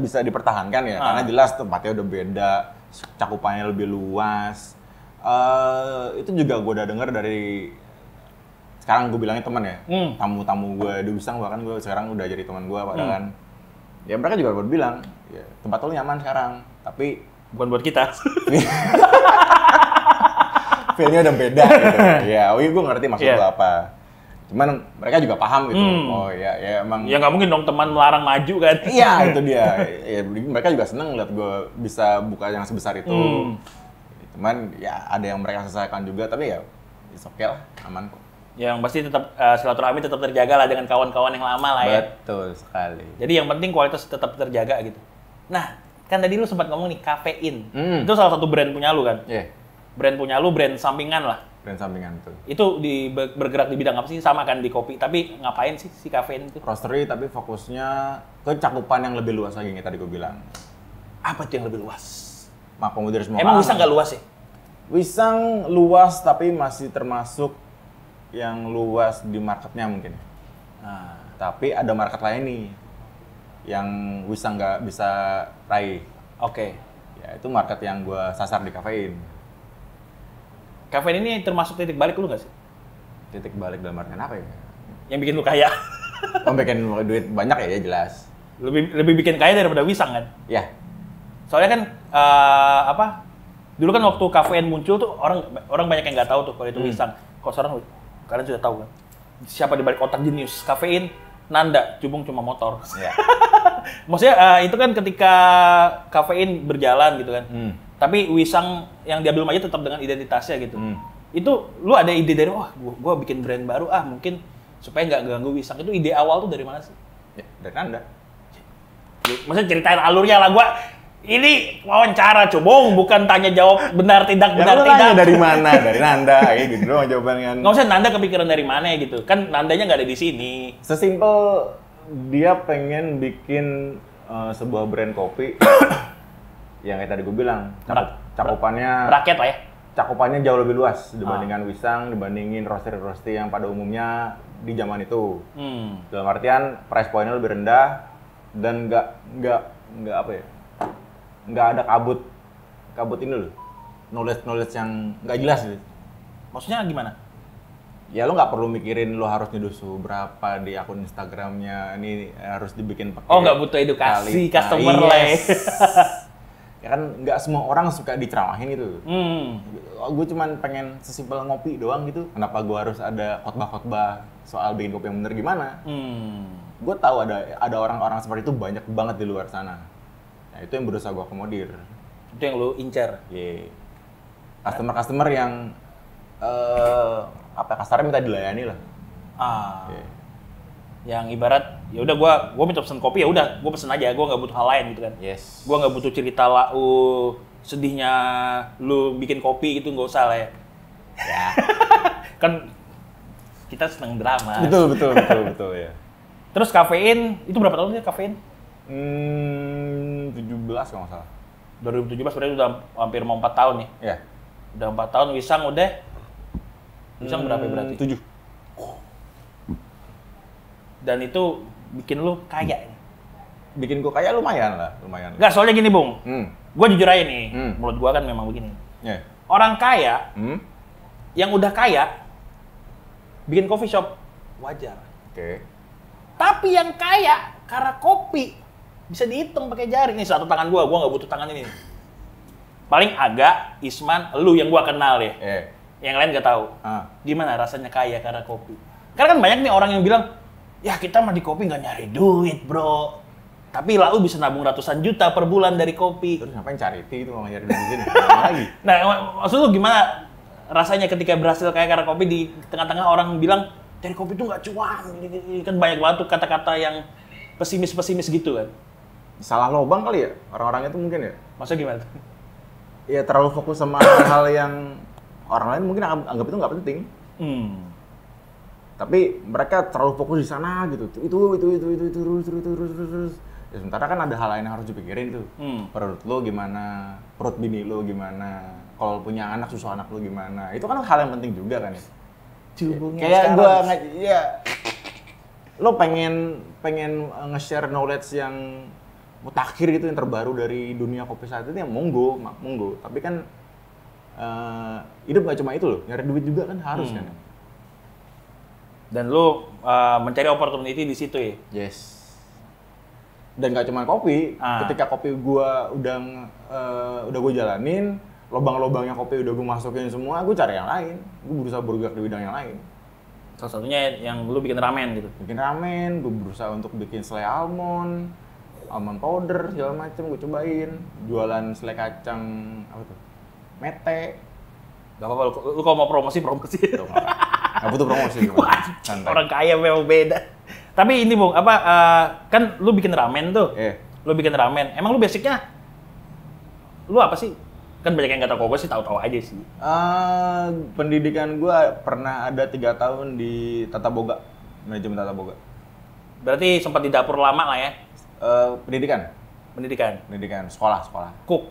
[SPEAKER 2] bisa dipertahankan ya, karena jelas tempatnya udah beda, cakupannya lebih luas. Itu juga gue udah denger dari sekarang gue bilangnya teman ya, tamu-tamu gue di Wisang bahkan gue sekarang udah jadi teman gue padahal kan. Ya mereka juga baru bilang, ya, tempat lo nyaman sekarang, tapi
[SPEAKER 1] bukan buat kita.
[SPEAKER 2] Feel-nya udah beda gitu. Ya, gue ngerti maksud lo apa. Cuman mereka juga paham gitu. Oh ya emang.
[SPEAKER 1] Ya nggak mungkin dong teman melarang maju kan.
[SPEAKER 2] Iya itu dia. Ya, mereka juga seneng lihat gue bisa buka yang sebesar itu. Cuman ya ada yang mereka selesaikan juga, tapi ya it's okay lah, aman kok. Yang
[SPEAKER 1] pasti tetap silaturahmi tetap terjaga lah dengan kawan-kawan yang lama lah ya.
[SPEAKER 2] Betul sekali.
[SPEAKER 1] Jadi yang penting kualitas tetap terjaga gitu. Nah, kan tadi lu sempat ngomong nih kafein. Itu salah satu brand punya lu kan?
[SPEAKER 2] Iya.
[SPEAKER 1] Brand punya lu, brand sampingan lah.
[SPEAKER 2] Brand sampingan tuh.
[SPEAKER 1] Itu bergerak di bidang apa sih? Sama kan di kopi, tapi ngapain sih si kafein itu?
[SPEAKER 2] Roastery tapi fokusnya ke cakupan yang lebih luas lagi yang tadi gue bilang.
[SPEAKER 1] Apa tuh yang lebih luas?
[SPEAKER 2] Mengakomodir semua.
[SPEAKER 1] Emang Wisang nggak luas ya?
[SPEAKER 2] Wisang luas tapi masih termasuk yang luas di marketnya mungkin. Nah, tapi ada market lain nih yang Wisang nggak bisa raih.
[SPEAKER 1] Oke.
[SPEAKER 2] Ya itu market yang gue sasar di kafein.
[SPEAKER 1] Kafein ini termasuk titik balik lu nggak sih?
[SPEAKER 2] Titik balik dalam artian apa ya?
[SPEAKER 1] Yang bikin lu kaya.
[SPEAKER 2] Bikin duit banyak ya jelas.
[SPEAKER 1] Lebih bikin kaya daripada Wisang kan?
[SPEAKER 2] Ya.
[SPEAKER 1] Soalnya kan dulu kan waktu kafein muncul tuh orang banyak yang nggak tahu tuh kalau itu Wisang. Kok sekarang kalian sudah tahu kan? Siapa di balik otak jenius kafein? Nanda, Cubung cuma motor.
[SPEAKER 2] Ya.
[SPEAKER 1] Maksudnya itu kan ketika kafein berjalan gitu kan. Tapi Wisang yang diambil aja tetap dengan identitasnya gitu. Itu lu ada ide dari gua bikin brand baru mungkin supaya nggak ganggu Wisang. Itu ide awal tuh dari mana sih?
[SPEAKER 2] Ya, dari Nanda.
[SPEAKER 1] Maksudnya ceritain alurnya lah gua. Ini wawancara Cubung, bukan tanya jawab benar tidak benar tidak.
[SPEAKER 2] Dari mana? Dari Nanda gitu doang jawaban kan.
[SPEAKER 1] Nggak usah Nanda kepikiran dari mana gitu. Kan Nandanya nggak ada di sini.
[SPEAKER 2] Sesimpel dia pengen bikin sebuah brand kopi yang kayak tadi gue bilang, cakupannya
[SPEAKER 1] rakyat lah ya.
[SPEAKER 2] Cakupannya jauh lebih luas dibandingkan Wisang, dibandingin roastery yang pada umumnya di zaman itu. Dalam artian price point-nya lebih rendah dan nggak apa ya? Nggak ada kabut ini loh, knowledge yang nggak jelas gitu.
[SPEAKER 1] Maksudnya gimana?
[SPEAKER 2] Ya lo nggak perlu mikirin lo harus nyuduh berapa di akun Instagramnya, ini harus dibikin pakai.
[SPEAKER 1] Oh nggak butuh edukasi customer lah.
[SPEAKER 2] Ya kan nggak semua orang suka diceramahin gitu. Gue cuman pengen sesimpel ngopi doang gitu. Kenapa gue harus ada khotbah-khotbah soal bikin kopi yang bener gimana? Gue tahu ada orang-orang seperti itu banyak banget di luar sana. Nah, itu yang berusaha gue akomodir.
[SPEAKER 1] Itu yang lu incer?
[SPEAKER 2] Iya. Customer yang kasarnya minta dilayani lah.
[SPEAKER 1] Yeah. Yang ibarat ya udah gua minta pesen kopi, ya udah gua pesen aja, gua nggak butuh hal lain gitu kan.
[SPEAKER 2] Yes.
[SPEAKER 1] Gua nggak butuh cerita sedihnya lu bikin kopi gitu, nggak usah lah ya.
[SPEAKER 2] Ya.
[SPEAKER 1] Kan kita seneng drama.
[SPEAKER 2] Betul ya.
[SPEAKER 1] Terus kafein itu berapa tahun sih kafein?
[SPEAKER 2] 17 kalau nggak salah.
[SPEAKER 1] 2017 berarti udah hampir mau 4 tahun nih.
[SPEAKER 2] Iya.
[SPEAKER 1] Udah 4 tahun. Wisang berapa berarti?
[SPEAKER 2] 7.
[SPEAKER 1] Dan itu bikin lu kaya.
[SPEAKER 2] Bikin gua kaya lumayan lah.
[SPEAKER 1] Nggak, soalnya gini Bung. Gua jujur aja nih, menurut gua kan memang begini.
[SPEAKER 2] Yeah.
[SPEAKER 1] Orang kaya, yang udah kaya, bikin coffee shop, wajar.
[SPEAKER 2] Oke.
[SPEAKER 1] Tapi yang kaya, karena kopi, bisa dihitung pakai jari. Nih satu tangan gua nggak butuh tangan ini. Paling Aga, Isman, lu yang gua kenal ya. Yang lain nggak tahu. Gimana rasanya kaya karena kopi? Karena kan banyak nih orang yang bilang, ya kita mah di kopi nggak nyari duit bro. Tapi Lau bisa nabung ratusan juta per bulan dari kopi.
[SPEAKER 2] Terus ngapain charity itu mau nyari duit gini? Lagi.
[SPEAKER 1] Nah, maksud lu gimana rasanya ketika berhasil kaya karena kopi di tengah-tengah orang bilang, dari kopi itu nggak cuan. Kan banyak banget tuh kata-kata yang pesimis-pesimis gitu kan.
[SPEAKER 2] Salah lobang kali ya orang-orang itu mungkin ya.
[SPEAKER 1] Maksudnya gimana?
[SPEAKER 2] Ya terlalu fokus sama hal yang orang lain mungkin anggap itu nggak penting. Tapi mereka terlalu fokus di sana gitu. Itu terus. Ya, sementara kan ada hal lain yang harus dipikirin tuh. Perut lo gimana? Perut bini lo gimana? Kalau punya anak, susu anak lo gimana? Itu kan hal yang penting juga kan ya. Kayak gua lo pengen nge-share knowledge yang mutakhir gitu yang terbaru dari dunia kopi saat ini ya monggo. Tapi kan hidup nggak cuma itu loh, nyari duit juga kan harus kan.
[SPEAKER 1] Dan lu mencari opportunity di situ ya?
[SPEAKER 2] Yes. Dan nggak cuma kopi, ketika kopi gua udah gue jalanin, lobang-lobangnya kopi udah gue masukin semua, gue cari yang lain. Gue berusaha bergerak di bidang yang lain.
[SPEAKER 1] Salah satunya yang lu bikin ramen gitu?
[SPEAKER 2] Bikin ramen, gue berusaha untuk bikin selai almond powder, segala macem gue cobain. Jualan selai kacang, apa tuh? Mete.
[SPEAKER 1] Gak apa-apa, lu kalau mau promosi.
[SPEAKER 2] Gak butuh promosi.
[SPEAKER 1] Orang kaya memang beda. Tapi ini Bung, kan lu bikin ramen tuh. Lu bikin ramen. Emang lu basicnya, lu apa sih? Kan banyak yang nggak tahu, gue sih tahu-tahu aja sih.
[SPEAKER 2] Pendidikan gue pernah ada 3 tahun di Tata Boga, manajemen Tata Boga.
[SPEAKER 1] Berarti sempat di dapur lama lah ya?
[SPEAKER 2] Pendidikan, sekolah.
[SPEAKER 1] Cook?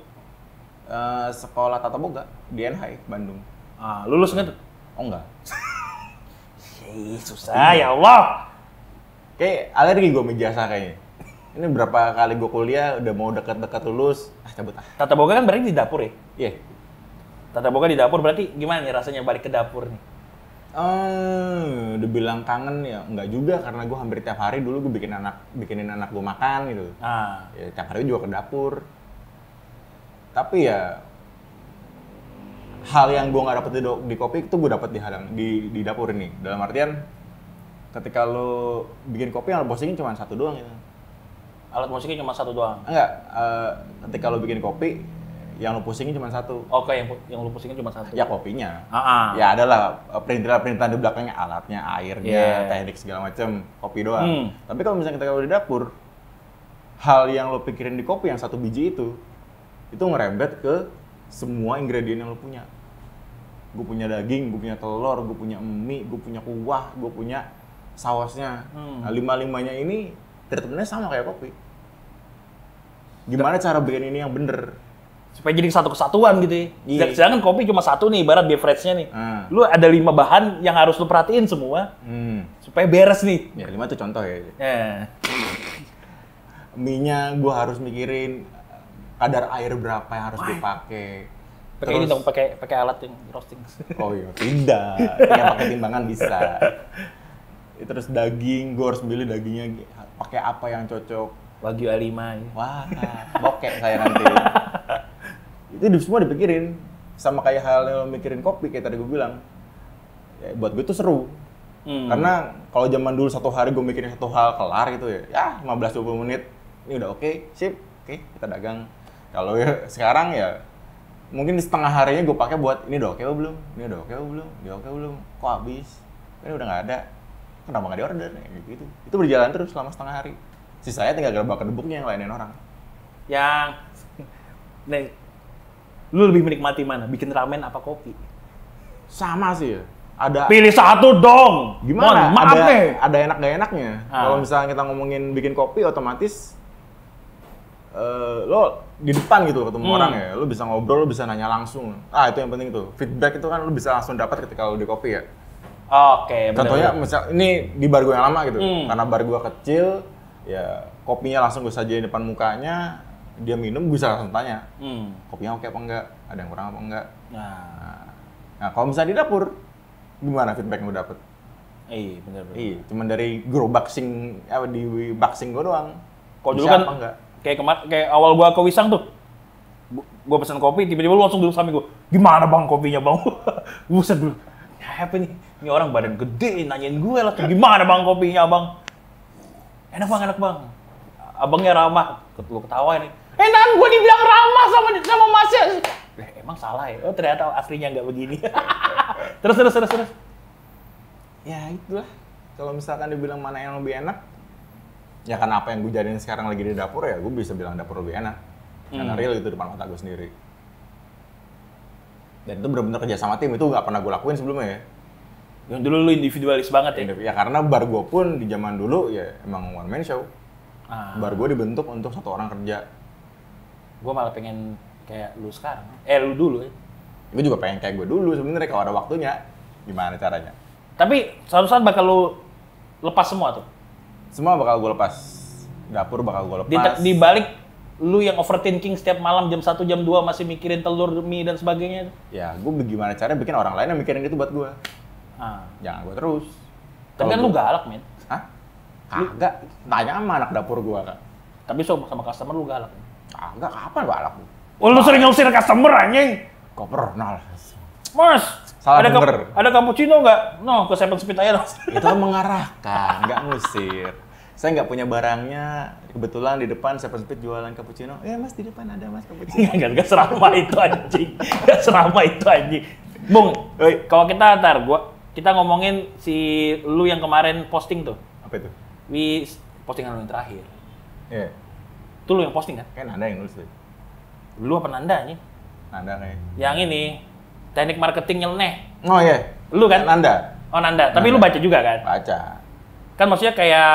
[SPEAKER 2] Sekolah Tata Boga di NHI, Bandung.
[SPEAKER 1] Lulus nggak tuh?
[SPEAKER 2] Oh enggak.
[SPEAKER 1] Susah ya Allah.
[SPEAKER 2] Kayak alergi gue jasa kayaknya. Ini berapa kali gue kuliah udah mau dekat-dekat lulus, cabut.
[SPEAKER 1] Tata Boga kan berarti di dapur ya?
[SPEAKER 2] Iya.
[SPEAKER 1] Tata Boga di dapur berarti gimana nih rasanya balik ke dapur nih?
[SPEAKER 2] Dibilang kangen ya enggak juga karena gue hampir tiap hari dulu gue bikinin anak gue makan gitu. Ya, tiap hari juga ke dapur. Tapi ya hal yang gue nggak dapet di kopi itu gue dapet di dapur ini. Dalam artian ketika lo bikin kopi yang lo postingin cuma satu doang gitu.
[SPEAKER 1] Alat musiknya cuma satu doang?
[SPEAKER 2] Enggak, ketika lo bikin kopi yang lo pusingin cuma satu.
[SPEAKER 1] Oke, yang lo pusingin cuma satu?
[SPEAKER 2] Ya kopinya. Ya adalah perintilan-perintilan di belakangnya, alatnya, airnya, teknik segala macam, kopi doang. Tapi kalau misalnya ketika lo di dapur, hal yang lo pikirin di kopi yang satu biji itu ngerembet ke semua ingredient yang lo punya. Gue punya daging, gue punya telur, gue punya mie, gue punya kuah, gue punya sausnya. Nah, 5-5-nya ini treatmentnya sama kayak kopi. Gimana cara bikin ini yang bener?
[SPEAKER 1] Supaya jadi satu kesatuan gitu ya.
[SPEAKER 2] Iya.
[SPEAKER 1] Sedangkan kopi cuma satu nih, ibarat beverage-nya nih. Lu ada 5 bahan yang harus lu perhatiin semua. Supaya beres nih.
[SPEAKER 2] Ya 5 tuh contoh ya. Mie-nya gue harus mikirin kadar air berapa yang harus dipakai.
[SPEAKER 1] Pakai ini dong, pakai alat yang roasting.
[SPEAKER 2] Oh iya, tidak. Yang pakai timbangan bisa. Terus daging, gue harus milih dagingnya pakai apa yang cocok.
[SPEAKER 1] Wagyu A5 ya.
[SPEAKER 2] Wah, bokek saya nanti. Itu semua dipikirin. Sama kayak hal yang lo mikirin kopi, kayak tadi gue bilang. Ya, buat gue itu seru. Karena kalau zaman dulu satu hari gue mikirin satu hal kelar gitu ya 15-20 menit. Ini udah oke, sip, oke, kita dagang. Kalau sekarang ya mungkin di setengah harinya gue pakai buat ini udah oke belum, ini udah oke belum, ini oke belum, kok habis, ini udah nggak ada, kenapa nggak diorder, gitu. Itu berjalan terus selama setengah hari. Sisanya tinggal gerbak kedebuknya yang lainin orang.
[SPEAKER 1] Yang, nih, lu lebih menikmati mana? Bikin ramen apa kopi?
[SPEAKER 2] Sama sih ya. Ada.
[SPEAKER 1] Pilih satu dong.
[SPEAKER 2] Gimana?
[SPEAKER 1] Maaf nih.
[SPEAKER 2] Ada enak gak enaknya. Kalau misalnya kita ngomongin bikin kopi, otomatis lo di depan gitu ketemu orang ya, lo bisa ngobrol, lo bisa nanya langsung. Itu yang penting tuh. Feedback itu kan lo bisa langsung dapat ketika lo di kopi ya.
[SPEAKER 1] Oke, benar.
[SPEAKER 2] Contohnya misal ini di bar gue yang lama gitu. Karena bar gue kecil, ya kopinya langsung gue sajiin depan mukanya, dia minum gue bisa langsung tanya. Kopinya oke apa enggak? Ada yang kurang apa enggak? Nah, kalau misalnya di dapur, gimana feedback yang lo dapet?
[SPEAKER 1] Iya, benar.
[SPEAKER 2] Iya, cuman dari gerobaksin di boxing gue doang.
[SPEAKER 1] Kok dulu kan
[SPEAKER 2] enggak?
[SPEAKER 1] Kayak awal gua ke Wisang tuh, gua pesen kopi, tiba-tiba lu langsung duduk samping gua. Gimana bang kopinya bang? Buset dulu. Apa nih? Ini orang badan gede nanyain gue lah. Gimana bang kopinya bang? Enak bang. Abangnya ramah. Lu ketawa nih. Nan gua dibilang ramah sama masnya. Emang salah ya? Oh ternyata aslinya nggak begini. Terus.
[SPEAKER 2] Ya itulah. Kalau misalkan dibilang mana yang lebih enak, ya karena apa yang gue jadiin sekarang lagi di dapur ya, gue bisa bilang dapur lebih enak. Karena real itu depan mata gue sendiri. Dan itu benar-benar kerja sama tim, itu nggak pernah gue lakuin sebelumnya ya.
[SPEAKER 1] Yang dulu lu individualis banget ya?
[SPEAKER 2] Ya karena bar gue pun di zaman dulu ya emang one man show. Bar gue dibentuk untuk satu orang kerja.
[SPEAKER 1] Gue malah pengen kayak lu sekarang. Lu dulu ya?
[SPEAKER 2] Gue juga pengen kayak gue dulu sebenarnya kalau ada waktunya. Gimana caranya?
[SPEAKER 1] Tapi suatu saat bakal lu lepas semua tuh?
[SPEAKER 2] Semua bakal gue lepas. Dapur bakal gue lepas.
[SPEAKER 1] Di balik lu yang overthinking setiap malam jam 1, jam 2 masih mikirin telur, mie, dan sebagainya?
[SPEAKER 2] Ya, gue gimana caranya bikin orang lain yang mikirin itu buat gue. Jangan gue terus.
[SPEAKER 1] Tapi kan lu galak, men.
[SPEAKER 2] Hah? Kagak. Tanya sama anak dapur gue, Kak.
[SPEAKER 1] Tapi sama customer lu galak?
[SPEAKER 2] Kagak, kapan galak?
[SPEAKER 1] Oh, lu sering ngusir customer, anjing?
[SPEAKER 2] Kok pernah?
[SPEAKER 1] Mas,
[SPEAKER 2] salah denger.
[SPEAKER 1] Ada cappuccino nggak? No, ke Seven Speed aja dong.
[SPEAKER 2] Itu kan mengarahkan, nggak ngusir. Saya nggak punya barangnya, kebetulan di depan Seven Speed jualan cappuccino. Mas di depan ada mas cappuccino.
[SPEAKER 1] Nggak serama itu anjing. Nggak serama itu anjing. Bung, kalau kita ngomongin si lu yang kemarin posting tuh.
[SPEAKER 2] Apa itu?
[SPEAKER 1] Postingan lu yang terakhir.
[SPEAKER 2] Iya.
[SPEAKER 1] Itu lu yang posting kan?
[SPEAKER 2] Kan Nanda yang nulis tuh.
[SPEAKER 1] Lu apa Nanda nih?
[SPEAKER 2] Nanda kayak.
[SPEAKER 1] Yang ini, teknik marketing nyeleneh.
[SPEAKER 2] Oh iya.
[SPEAKER 1] Lu kan?
[SPEAKER 2] Nanda.
[SPEAKER 1] Oh Nanda. Tapi lu baca juga kan?
[SPEAKER 2] Baca.
[SPEAKER 1] Kan maksudnya kayak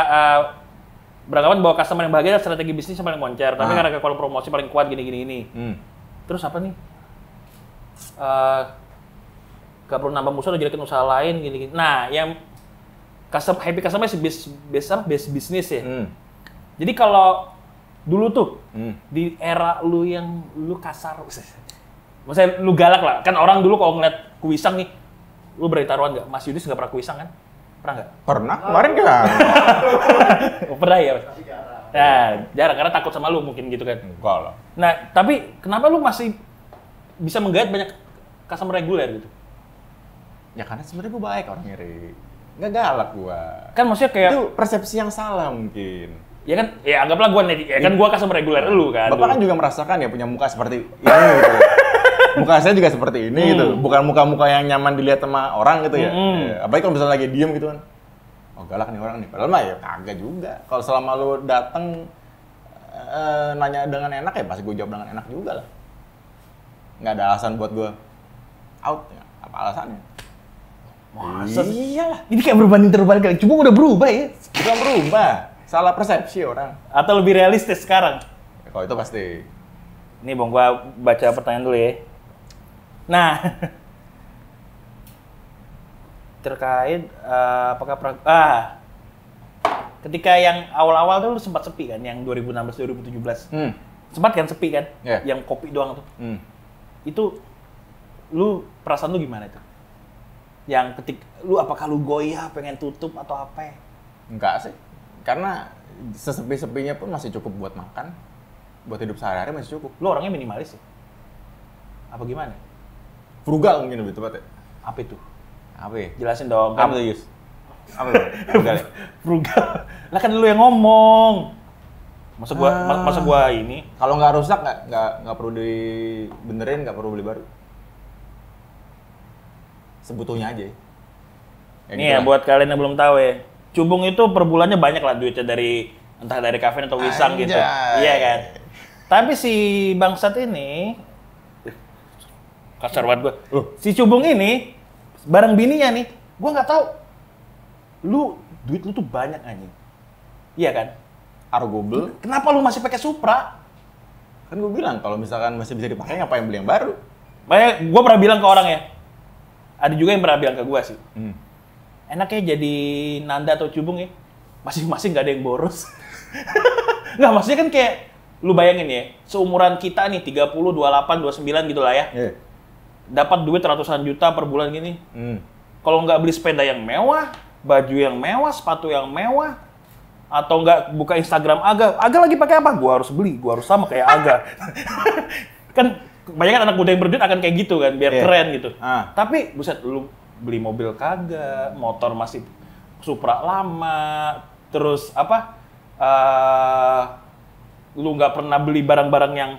[SPEAKER 1] beranggapan bahwa customer yang bahagia strategi bisnis yang paling moncer, tapi karena kalau promosi paling kuat gini. Terus apa nih? Gak perlu nambah musuh, udah jadikan usaha lain gini. Nah, yang happy customer sih base bisnis ya. Jadi kalau dulu tuh di era lu yang lu kasar, maksudnya lu galak lah. Kan orang dulu kalau ngeliat Kuwisang nih, lu berani taruhan nggak? Mas Yudis nggak pernah Kuwisang kan? Pernah nggak?
[SPEAKER 2] Pernah, kemarin kan.
[SPEAKER 1] Pernah ya? Nah, jarang karena takut sama lu mungkin gitu kan?
[SPEAKER 2] Enggak lah.
[SPEAKER 1] Nah, tapi kenapa lu masih bisa menggait banyak customer reguler gitu?
[SPEAKER 2] Ya karena sebenarnya gue baik orangnya, Ri. Nggak galak gua.
[SPEAKER 1] Kan maksudnya kayak...
[SPEAKER 2] Itu persepsi yang salah mungkin.
[SPEAKER 1] Ya kan, ya anggaplah gue kan gue customer reguler lu kan.
[SPEAKER 2] Bapak kan juga merasakan ya punya muka seperti ini gitu. Muka saya juga seperti ini gitu. Bukan muka-muka yang nyaman dilihat sama orang gitu ya. Apalagi kalau misalnya lagi diem gitu kan. Oh galak nih orang nih. Padahal mah ya kagak juga. Kalau selama lu dateng nanya dengan enak ya pasti gue jawab dengan enak juga lah. Nggak ada alasan buat gue out ya. Apa alasannya?
[SPEAKER 1] Masa? Iyalah. Ini kayak berbanding terbalik. Cuma udah berubah ya.
[SPEAKER 2] Bukan berubah. Salah persepsi orang.
[SPEAKER 1] Atau lebih realistis sekarang?
[SPEAKER 2] Ya, kalau itu pasti.
[SPEAKER 1] Nih Bang, gua baca pertanyaan dulu ya. Nah, terkait apakah ketika yang awal-awal tuh lu sempat sepi kan, yang 2016-2017. Sempat kan sepi kan?
[SPEAKER 2] Yeah.
[SPEAKER 1] Yang kopi doang tuh. Itu lu perasaan lu gimana itu? Yang lu apakah lu goyah pengen tutup atau apa?
[SPEAKER 2] Enggak sih. Karena sesepi-sepinya pun masih cukup buat makan. Buat hidup sehari-hari masih cukup.
[SPEAKER 1] Lu orangnya minimalis ya? Apa gimana?
[SPEAKER 2] Frugal mungkin lebih tepat ya.
[SPEAKER 1] Apa itu?
[SPEAKER 2] Apa ya?
[SPEAKER 1] Jelasin dong.
[SPEAKER 2] Apa tuh, Yus? Apa tuh? Frugal ya?
[SPEAKER 1] Frugal. Lah kan lu yang ngomong. Masa gua ini.
[SPEAKER 2] Kalau nggak rusak nggak perlu dibenerin, nggak perlu beli baru. Sebutuhnya aja.
[SPEAKER 1] Nih ya, buat kalian yang belum tahu ya, Cubung itu per bulannya banyak lah duitnya entah dari Kafein atau Wisang gitu. Iya kan? Tapi si bangsat ini, kasar banget gue. Si Cubung ini, bareng bininya nih, gue nggak tahu. Duit lu tuh banyak anjing. Iya kan?
[SPEAKER 2] Arguable.
[SPEAKER 1] Kenapa lu masih pakai Supra?
[SPEAKER 2] Kan gue bilang kalau misalkan masih bisa dipakai ngapain beli yang baru?
[SPEAKER 1] Makanya gue pernah bilang ke orang ya. Ada juga yang pernah bilang ke gue sih. Enaknya jadi Nanda atau Cubung ya. Masing-masing gak ada yang boros. Nggak, maksudnya kan kayak lu bayangin ya, seumuran kita nih 30, 28, 29 gitu lah ya.
[SPEAKER 2] Yeah.
[SPEAKER 1] Dapat duit ratusan juta per bulan gini. Kalau nggak beli sepeda yang mewah, baju yang mewah, sepatu yang mewah, atau nggak buka Instagram Aga lagi pakai apa? Gua harus beli, gua harus sama kayak Aga. Kan kebanyakan anak muda yang berduit akan kayak gitu kan, biar keren gitu. Tapi buset, lu beli mobil kagak, motor masih Supra lama, terus apa? Lu nggak pernah beli barang-barang yang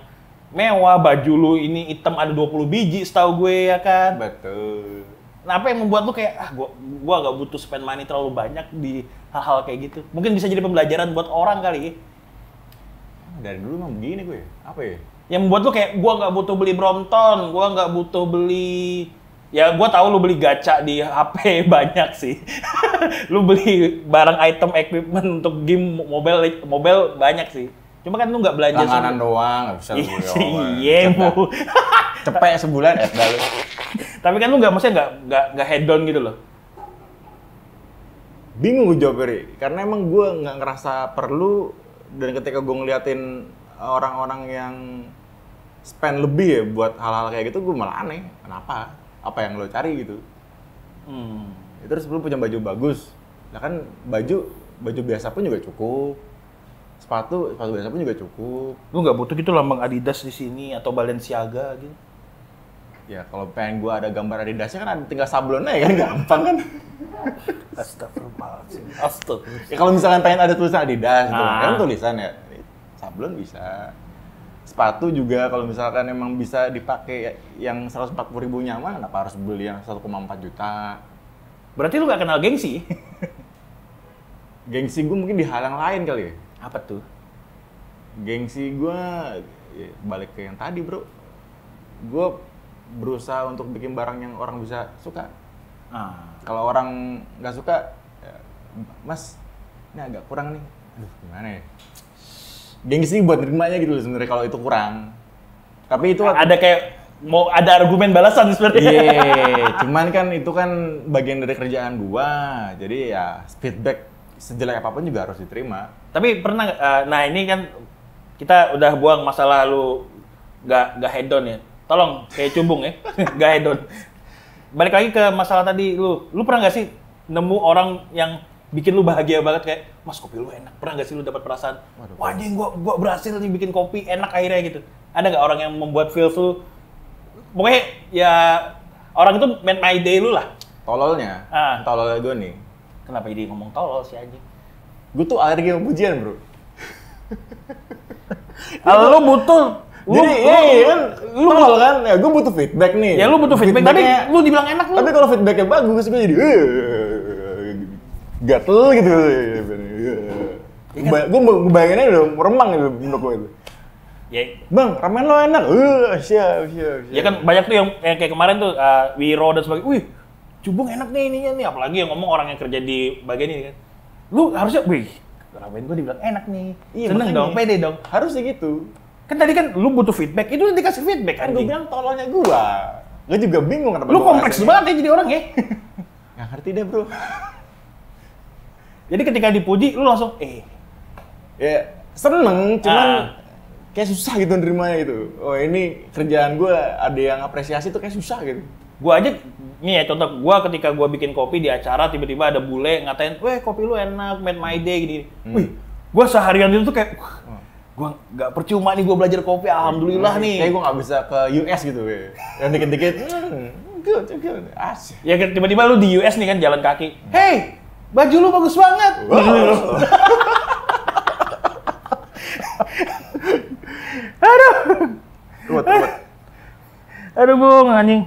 [SPEAKER 1] mewah, baju lu ini hitam ada 20 biji setahu gue ya kan.
[SPEAKER 2] Betul.
[SPEAKER 1] Nah, apa yang membuat lu kayak gua nggak butuh spend money terlalu banyak di hal-hal kayak gitu. Mungkin bisa jadi pembelajaran buat orang kali.
[SPEAKER 2] Dari dulu emang begini gue. Apa ya?
[SPEAKER 1] Yang membuat lu kayak gua nggak butuh beli Brompton, gua nggak butuh beli. Ya, gua tahu lu beli gacha di HP banyak sih. Lu beli barang item equipment untuk game mobile banyak sih. Cuma kan lu nggak belanja
[SPEAKER 2] langganan doang, nggak bisa lu beli.
[SPEAKER 1] Iya, mau.
[SPEAKER 2] Cepet sebulan dulu.
[SPEAKER 1] Tapi kan lu maksudnya nggak head down gitu loh.
[SPEAKER 2] Bingung gue jawab, Ri. Karena emang gue nggak ngerasa perlu, dan ketika gue ngeliatin orang-orang yang spend lebih ya buat hal-hal kayak gitu, gue malah aneh. Kenapa? Apa yang lo cari gitu? Terus lu punya baju bagus, nah kan baju biasa pun juga cukup, sepatu biasa pun juga cukup.
[SPEAKER 1] Lu nggak butuh gitu lambang Adidas di sini atau Balenciaga gitu?
[SPEAKER 2] Ya kalau pengen gua ada gambar Adidasnya kan tinggal sablonnya ya kan, gampang kan.
[SPEAKER 1] Astagfirullahaladzim.
[SPEAKER 2] Ya kalau misalkan pengen ada tulisan Adidas gitu, kan tulisan ya, sablon bisa. Sepatu juga kalau misalkan emang bisa dipakai yang 140.000 nyaman, kenapa harus beli yang 1,4 juta?
[SPEAKER 1] Berarti lu gak kenal gengsi?
[SPEAKER 2] Gengsi gue mungkin di hal yang lain kali ya.
[SPEAKER 1] Apa tuh?
[SPEAKER 2] Gengsi gue, ya balik ke yang tadi bro. Gue berusaha untuk bikin barang yang orang bisa suka. Kalau orang nggak suka, ya, Mas, ini agak kurang nih. Aduh, gimana ya? Gengsi buat nerimanya gitu loh sebenarnya kalau itu kurang. Tapi itu
[SPEAKER 1] ada kayak mau ada argumen balasan sebenarnya.
[SPEAKER 2] Iya, cuman kan itu kan bagian dari kerjaan gua. Jadi ya feedback sejelek apapun juga harus diterima.
[SPEAKER 1] Tapi pernah nah ini kan kita udah buang masalah lu nggak head down ya. Tolong kayak Cubung ya, nggak head down. Balik lagi ke masalah tadi, lu pernah nggak sih nemu orang yang bikin lu bahagia banget kayak, Mas kopi lu enak. Pernah nggak sih lu dapat perasaan, wah anjing gua berhasil nih bikin kopi enak akhirnya gitu. Ada nggak orang yang membuat feels lu, pokoknya ya orang itu made my day lu lah.
[SPEAKER 2] Tololnya, tololnya gue nih.
[SPEAKER 1] Kenapa jadi ngomong tolol sih anjing?
[SPEAKER 2] Gue tuh alergi sama pujian bro.
[SPEAKER 1] Kalau lu butuh,
[SPEAKER 2] lu tolol kan, ya gue butuh feedback nih.
[SPEAKER 1] Ya lu butuh feedback, tapi lu dibilang enak lu.
[SPEAKER 2] Tapi kalau feedbacknya bagus, gue jadi gatel gitu. Gue ngebayanginnya udah meremang gitu menurut gue itu.
[SPEAKER 1] Ya,
[SPEAKER 2] Bang, ramen lo enak. Siap.
[SPEAKER 1] Ya kan banyak tuh yang kayak kemarin tuh Wiro dan sebagainya. Wih, Cubung enak nih ininya nih, apalagi yang ngomong orang yang kerja di bagian ini kan. Lu harusnya, wih, ramen gue dibilang enak nih. Iya, seneng dong, pede dong.
[SPEAKER 2] Harusnya gitu.
[SPEAKER 1] Kan tadi kan lu butuh feedback, itu dikasih feedback kan.
[SPEAKER 2] Gue bilang tololnya gua. Gue juga bingung kenapa.
[SPEAKER 1] Lu kompleks banget ya jadi orang ya.
[SPEAKER 2] Nggak ngerti deh bro.
[SPEAKER 1] Jadi ketika dipuji, lu langsung
[SPEAKER 2] ya seneng, cuman kayak susah gitu nerimanya gitu. Oh ini kerjaan gue ada yang apresiasi tuh kayak susah gitu.
[SPEAKER 1] Gua aja, nih ya contoh, gua ketika gua bikin kopi di acara tiba-tiba ada bule ngatain, weh kopi lu enak, made my day gini. Wih, gua seharian itu tuh kayak, gua nggak percuma nih gua belajar kopi, alhamdulillah nih.
[SPEAKER 2] Kayak gua nggak bisa ke US gitu, yang dikit-dikit, good, asik.
[SPEAKER 1] Ya tiba-tiba lu di US nih kan jalan kaki, hey, baju lu bagus banget.
[SPEAKER 2] Wow.
[SPEAKER 1] Aduh Bung, anjing.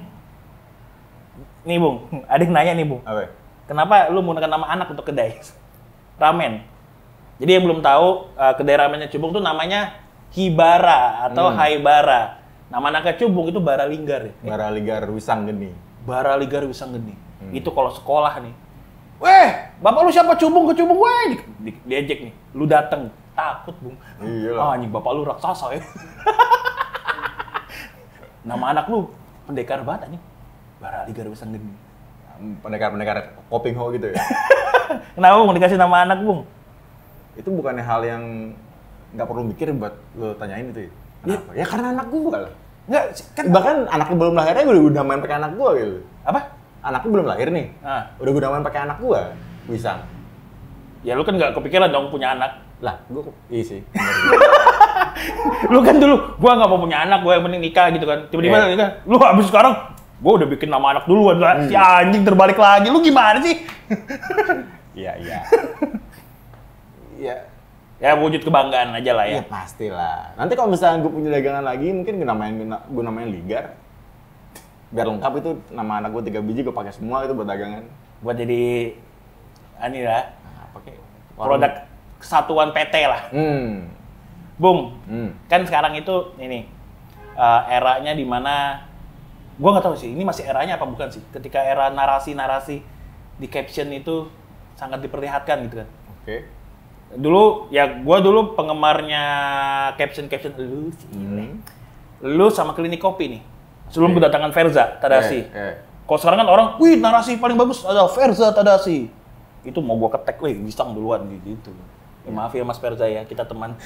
[SPEAKER 1] Nih Bung, adik nanya nih Bung.
[SPEAKER 2] Apa?
[SPEAKER 1] Kenapa lu menggunakan nama anak untuk kedai? Ramen. Jadi yang belum tahu, kedai ramennya Cubung tuh namanya Hibara atau Haibara. Nama anaknya Cubung itu Baralinggar ya?
[SPEAKER 2] Baralinggar Wisanggeni.
[SPEAKER 1] Baralinggar Wisanggeni. Itu kalau sekolah nih. Weh, bapak lu siapa Cubung ke Cubung? Weh, diejek nih. Lu dateng, takut Bung.
[SPEAKER 2] Iya lah.
[SPEAKER 1] Anjing, bapak lu raksasa ya. Nama anak lu pendekar banget anjing. Baralinggar Wisanggeni.
[SPEAKER 2] Pendekar-pendekar Kopingho gitu ya.
[SPEAKER 1] Kenapa Bung dikasih nama anak Bung?
[SPEAKER 2] Itu bukannya hal yang nggak perlu mikir buat lo tanyain itu ya? Kenapa? Ya karena anak gua lah.
[SPEAKER 1] Enggak, kan
[SPEAKER 2] Bahkan anaknya belum lahir aja udah namain pakai anak gua gitu.
[SPEAKER 1] apa?
[SPEAKER 2] Anaknya belum lahir nih. Udah gua namain pakai anak gua. Wisang.
[SPEAKER 1] Ya lu kan nggak kepikiran dong punya anak.
[SPEAKER 2] Lah, iya sih.
[SPEAKER 1] Lu kan dulu, gua nggak mau punya anak, gua yang penting nikah gitu kan. Tiba-tiba nikah, lu habis sekarang, gua udah bikin nama anak duluan lah. Si anjing terbalik lagi, lu gimana sih?
[SPEAKER 2] Iya. Iya.
[SPEAKER 1] Ya wujud kebanggaan aja lah ya.
[SPEAKER 2] Iya pastilah. Nanti kalau misalnya gue punya dagangan lagi, mungkin gue namain Ligar. Biar lengkap itu nama anak gue 3 biji gue pakai semua itu buat dagangan.
[SPEAKER 1] Buat jadi ini lah,
[SPEAKER 2] Pakai
[SPEAKER 1] produk kesatuan PT lah. Bung, kan sekarang itu ini eranya di mana gua nggak tahu sih, ini masih eranya apa bukan sih? Ketika era narasi-narasi di caption itu sangat diperlihatkan gitu kan.
[SPEAKER 2] Oke.
[SPEAKER 1] Dulu ya gua dulu penggemarnya caption lu sih. Lu sama Klinik Kopi nih. Sebelum kedatangan Ferza Tadasi. Kalau sekarang kan orang, wih narasi paling bagus ada Ferza Tadasi. Itu mau gua ketek, wih Wisang duluan gitu. Ya, maaf ya Mas Ferza ya, kita teman.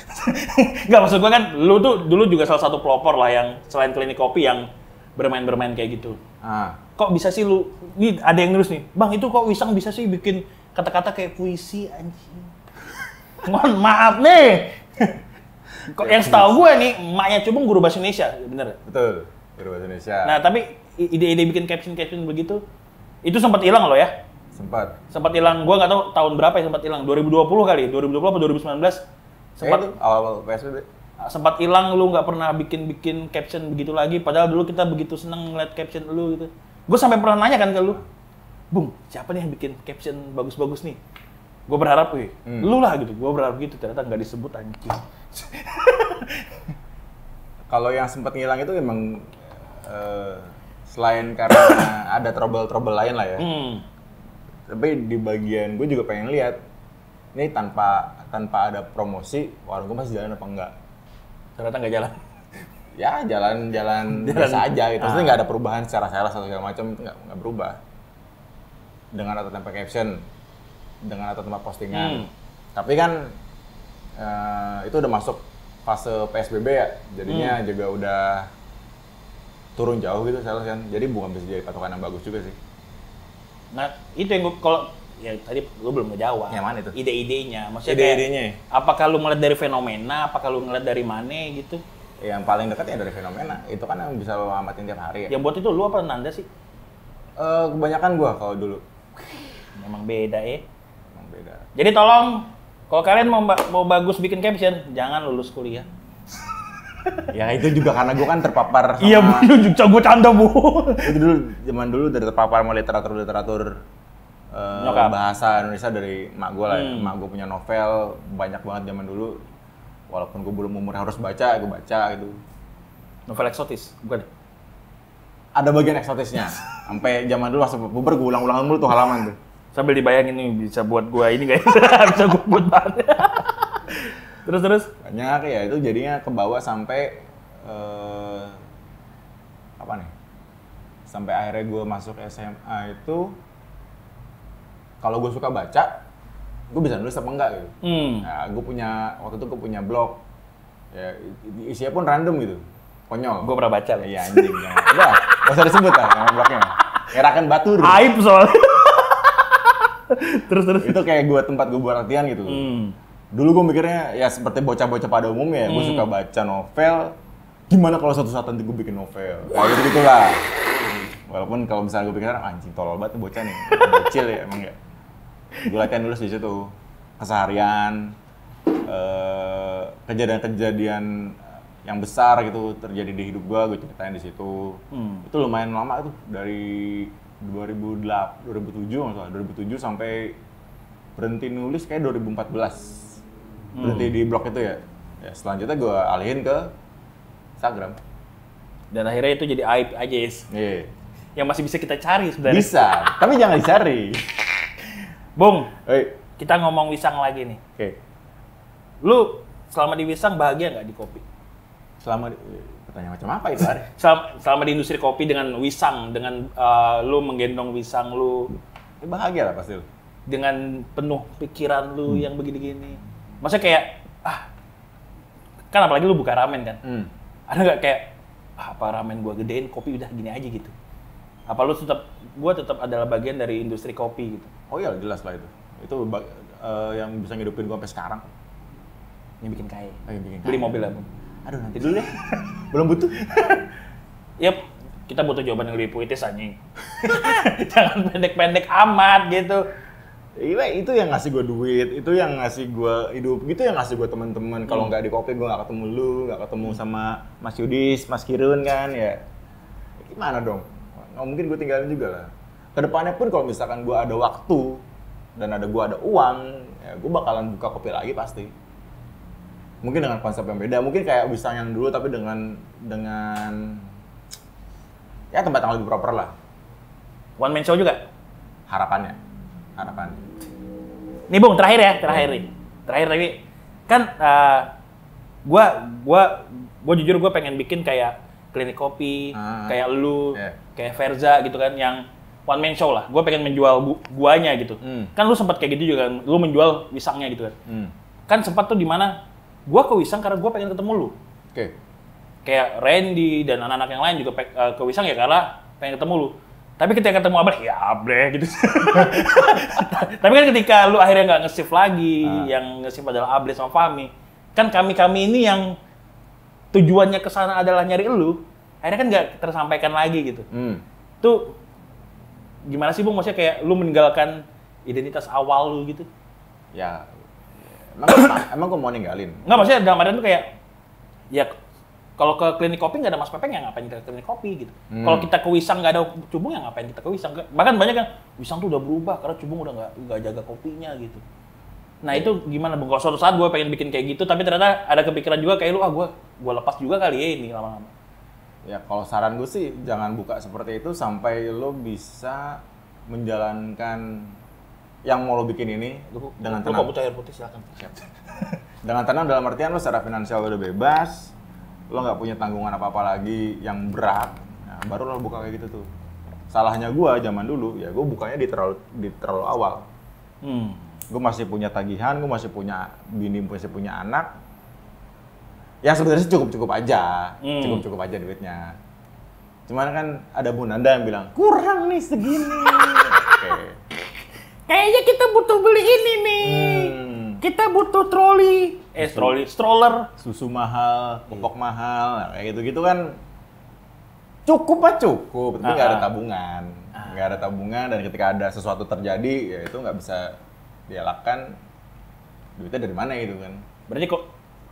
[SPEAKER 1] Nggak, maksud gua kan, lu tuh dulu juga salah satu pelopor lah yang selain Klinik Kopi yang bermain-bermain kayak gitu. Kok bisa sih lu, ini ada yang nulis nih, Bang itu kok Wisang bisa sih bikin kata-kata kayak puisi anjing. Mohon maaf nih. Kok yang setahu gue nih, emaknya Cubung guru bahasa Indonesia, bener?
[SPEAKER 2] Betul, guru bahasa Indonesia.
[SPEAKER 1] Nah tapi ide-ide bikin caption-caption begitu, itu sempat hilang loh ya? Sempat hilang, gue nggak tahu tahun berapa ya sempat hilang, 2020 kali, 2020 atau 2019 sempat
[SPEAKER 2] awal PSBB.
[SPEAKER 1] Sempat hilang, lu nggak pernah bikin caption begitu lagi, padahal dulu kita begitu seneng ngeliat caption lu gitu. Gue sampai pernah nanya kan ke lu, Bung, siapa nih yang bikin caption bagus-bagus nih? Gue berharap, lu lah gitu, gue berharap gitu, ternyata nggak disebut anjing.
[SPEAKER 2] Kalau yang sempat ngilang itu emang selain karena ada trouble lain lah ya. Tapi di bagian gue juga pengen lihat ini tanpa ada promosi warung gue masih jalan apa enggak.
[SPEAKER 1] Ternyata nggak jalan.
[SPEAKER 2] Ya jalan biasa aja gitu. Maksudnya nggak ada perubahan secara sales atau segala macam, itu nggak berubah. Dengan atau tanpa caption, dengan atau tanpa postingan. Tapi kan itu udah masuk fase PSBB ya, jadinya juga udah turun jauh gitu sales kan. Jadi bukan bisa jadi patokan yang bagus juga sih.
[SPEAKER 1] Nah, itu yang gue, kalau ya tadi gue belum ngejawab.
[SPEAKER 2] Yang mana itu?
[SPEAKER 1] Ide-idenya. Maksudnya
[SPEAKER 2] Ide-idenya.
[SPEAKER 1] Apakah lu ngeliat dari fenomena, apakah lu ngeliat dari mana gitu?
[SPEAKER 2] Yang paling dekat ya dari fenomena. Itu kan yang bisa lo amatin tiap hari ya.
[SPEAKER 1] Ya buat itu lu apa Nanda sih?
[SPEAKER 2] Kebanyakan gua kalau dulu.
[SPEAKER 1] Memang beda ya.
[SPEAKER 2] Memang beda.
[SPEAKER 1] Jadi tolong, kalau kalian mau bagus bikin caption, jangan lulus kuliah.
[SPEAKER 2] Ya itu juga karena gua kan terpapar sama...
[SPEAKER 1] Iya, gue canda, Bu.
[SPEAKER 2] Itu dulu, zaman dulu dari terpapar sama literatur bahasa Indonesia dari mak gua lah. Mak gua punya novel, banyak banget zaman dulu. Walaupun gua belum umur harus baca, gua baca gitu.
[SPEAKER 1] Novel eksotis, bukan?
[SPEAKER 2] Ada bagian eksotisnya. Sampai zaman dulu pas puber gua ulang-ulangan mulu tuh halaman tuh.
[SPEAKER 1] Sambil dibayangin nih bisa buat gua ini guys. Bisa gua buat banget. Terus?
[SPEAKER 2] Banyak ya, itu jadinya ke bawah sampai apa nih? Sampai akhirnya gue masuk SMA itu, kalau gue suka baca, gue bisa nulis apa enggak gitu. Nah, waktu itu gue punya blog, ya isinya pun random gitu, konyol.
[SPEAKER 1] Gue pernah baca.
[SPEAKER 2] Iya anjing, udah, gak usah disebut lah nama blognya. Erakan Batur.
[SPEAKER 1] Aib soalnya. Terus.
[SPEAKER 2] Itu kayak tempat gue buat latihan gitu. Dulu gue mikirnya ya seperti bocah-bocah pada umumnya, gue suka baca novel. Gimana kalau suatu saat nanti gue bikin novel? Kayak gitu-gitulah. Walaupun kalau misalnya gue pikir anjing tolol banget tuh bocah nih, bocil ya emang ya. Gue latihan nulis di situ, keseharian, kejadian-kejadian yang besar gitu terjadi di hidup gue ceritain di situ. Itu lumayan lama tuh, dari 2007 maksudnya 2007 sampai berhenti nulis kayak 2014. Berhenti di blog itu ya. Ya selanjutnya gue alihin ke Instagram.
[SPEAKER 1] Dan akhirnya itu jadi aib aja,
[SPEAKER 2] Iya.
[SPEAKER 1] yang masih bisa kita cari sebenarnya.
[SPEAKER 2] Bisa, tapi jangan dicari.
[SPEAKER 1] Bung,
[SPEAKER 2] Hei.
[SPEAKER 1] kita ngomong Wisang lagi nih.
[SPEAKER 2] Oke.
[SPEAKER 1] Lu selama di Wisang bahagia nggak di kopi?
[SPEAKER 2] Pertanyaan macam apa itu, Ari?
[SPEAKER 1] Selama di industri kopi dengan Wisang, dengan lu menggendong Wisang lu,
[SPEAKER 2] Ya, bahagia lah pasti.
[SPEAKER 1] dengan penuh pikiran lu yang begini-gini. Maksudnya kayak, kan apalagi lu buka ramen kan? Ada nggak kayak, apa ramen gua gedein, kopi udah gini aja gitu? Apa lu gua tetap adalah bagian dari industri kopi gitu?
[SPEAKER 2] Oh iya, jelas lah itu. Itu yang bisa ngidupin gua sampai sekarang.
[SPEAKER 1] Yang bikin kaya.
[SPEAKER 2] Yang bikin
[SPEAKER 1] Beli
[SPEAKER 2] kaya.
[SPEAKER 1] mobil apa?
[SPEAKER 2] Aduh, nanti dulu deh. Belum butuh.
[SPEAKER 1] Yap, kita butuh jawaban yang lebih puitis anjing. Jangan pendek-pendek amat gitu.
[SPEAKER 2] Iya, itu yang ngasih gue duit, itu yang ngasih gue hidup, gitu yang ngasih gue teman-teman. Kalau nggak di kopi gue nggak ketemu lu, nggak ketemu sama Mas Yudis, Mas Kirun kan ya. Gimana dong? Nggak mungkin gue tinggalin juga lah. Kedepannya pun kalau misalkan gue ada waktu dan gue ada uang, ya gue bakalan buka kopi lagi pasti. Mungkin dengan konsep yang beda, mungkin kayak Wisang yang dulu tapi dengan ya tempat yang lebih proper lah.
[SPEAKER 1] One man show juga?
[SPEAKER 2] Harapannya.
[SPEAKER 1] Nih Bung, terakhir nih. Terakhir tapi kan gua jujur gua pengen bikin kayak klinik kopi, kayak lu, kayak Verza gitu kan, yang one man show lah. Gua pengen menjual guanya gitu. Kan lu sempat kayak gitu juga kan, lu menjual Wisangnya gitu kan. Kan sempat tuh di mana gua ke Wisang karena gua pengen ketemu lu.
[SPEAKER 2] Oke.
[SPEAKER 1] Kayak Randy dan anak-anak yang lain juga ke Wisang ya karena pengen ketemu lu. Tapi ketika ketemu Ableh, ya Ableh gitu. Tapi kan ketika lu akhirnya nggak nge-shift lagi, yang nge-shift adalah Ableh sama Fahmi, kan kami ini yang tujuannya ke sana adalah nyari lu, akhirnya kan nggak tersampaikan lagi gitu. Tuh gimana sih Bung, maksudnya kayak lu meninggalkan identitas awal lu gitu?
[SPEAKER 2] Ya, emang gue mau ninggalin?
[SPEAKER 1] Nggak, maksudnya dalam artian tuh kayak, ya kalau ke klinik kopi nggak ada Mas Pepeng, ya ngapain kita ke klinik kopi gitu. Kalau kita ke Wisang nggak ada Cubung, ya ngapain kita ke Wisang. Bahkan banyak kan, Wisang tuh udah berubah karena Cubung udah nggak jaga kopinya gitu. Nah itu gimana Bung? Kalau suatu saat gue pengen bikin kayak gitu, tapi ternyata ada kepikiran juga kayak lu, gue lepas juga kali ya ini lama-lama.
[SPEAKER 2] Ya kalau saran gue sih jangan buka seperti itu sampai lo bisa menjalankan yang mau lo bikin ini dengan tenang.
[SPEAKER 1] Lu kok butuh air putih, silakan.
[SPEAKER 2] Dengan tenang dalam artian lo secara finansial udah bebas, lo nggak punya tanggungan apa-apa lagi yang berat, nah, baru lo buka kayak gitu tuh. Salahnya gue zaman dulu, ya gue bukanya di terlalu awal. Gue masih punya tagihan, gue masih punya bini, masih punya anak. Yang sebenarnya cukup aja duitnya. Cuman kan ada Bu Nanda yang bilang, kurang nih segini. Oke.
[SPEAKER 1] Kayaknya kita butuh beli ini nih. Kita butuh stroller.
[SPEAKER 2] Susu mahal, pupuk mahal, nah, kayak gitu-gitu kan cukup, tapi nggak ada tabungan. Nggak ada tabungan, dan ketika ada sesuatu terjadi, ya itu nggak bisa dielakkan. Duitnya dari mana gitu kan.
[SPEAKER 1] Berarti kok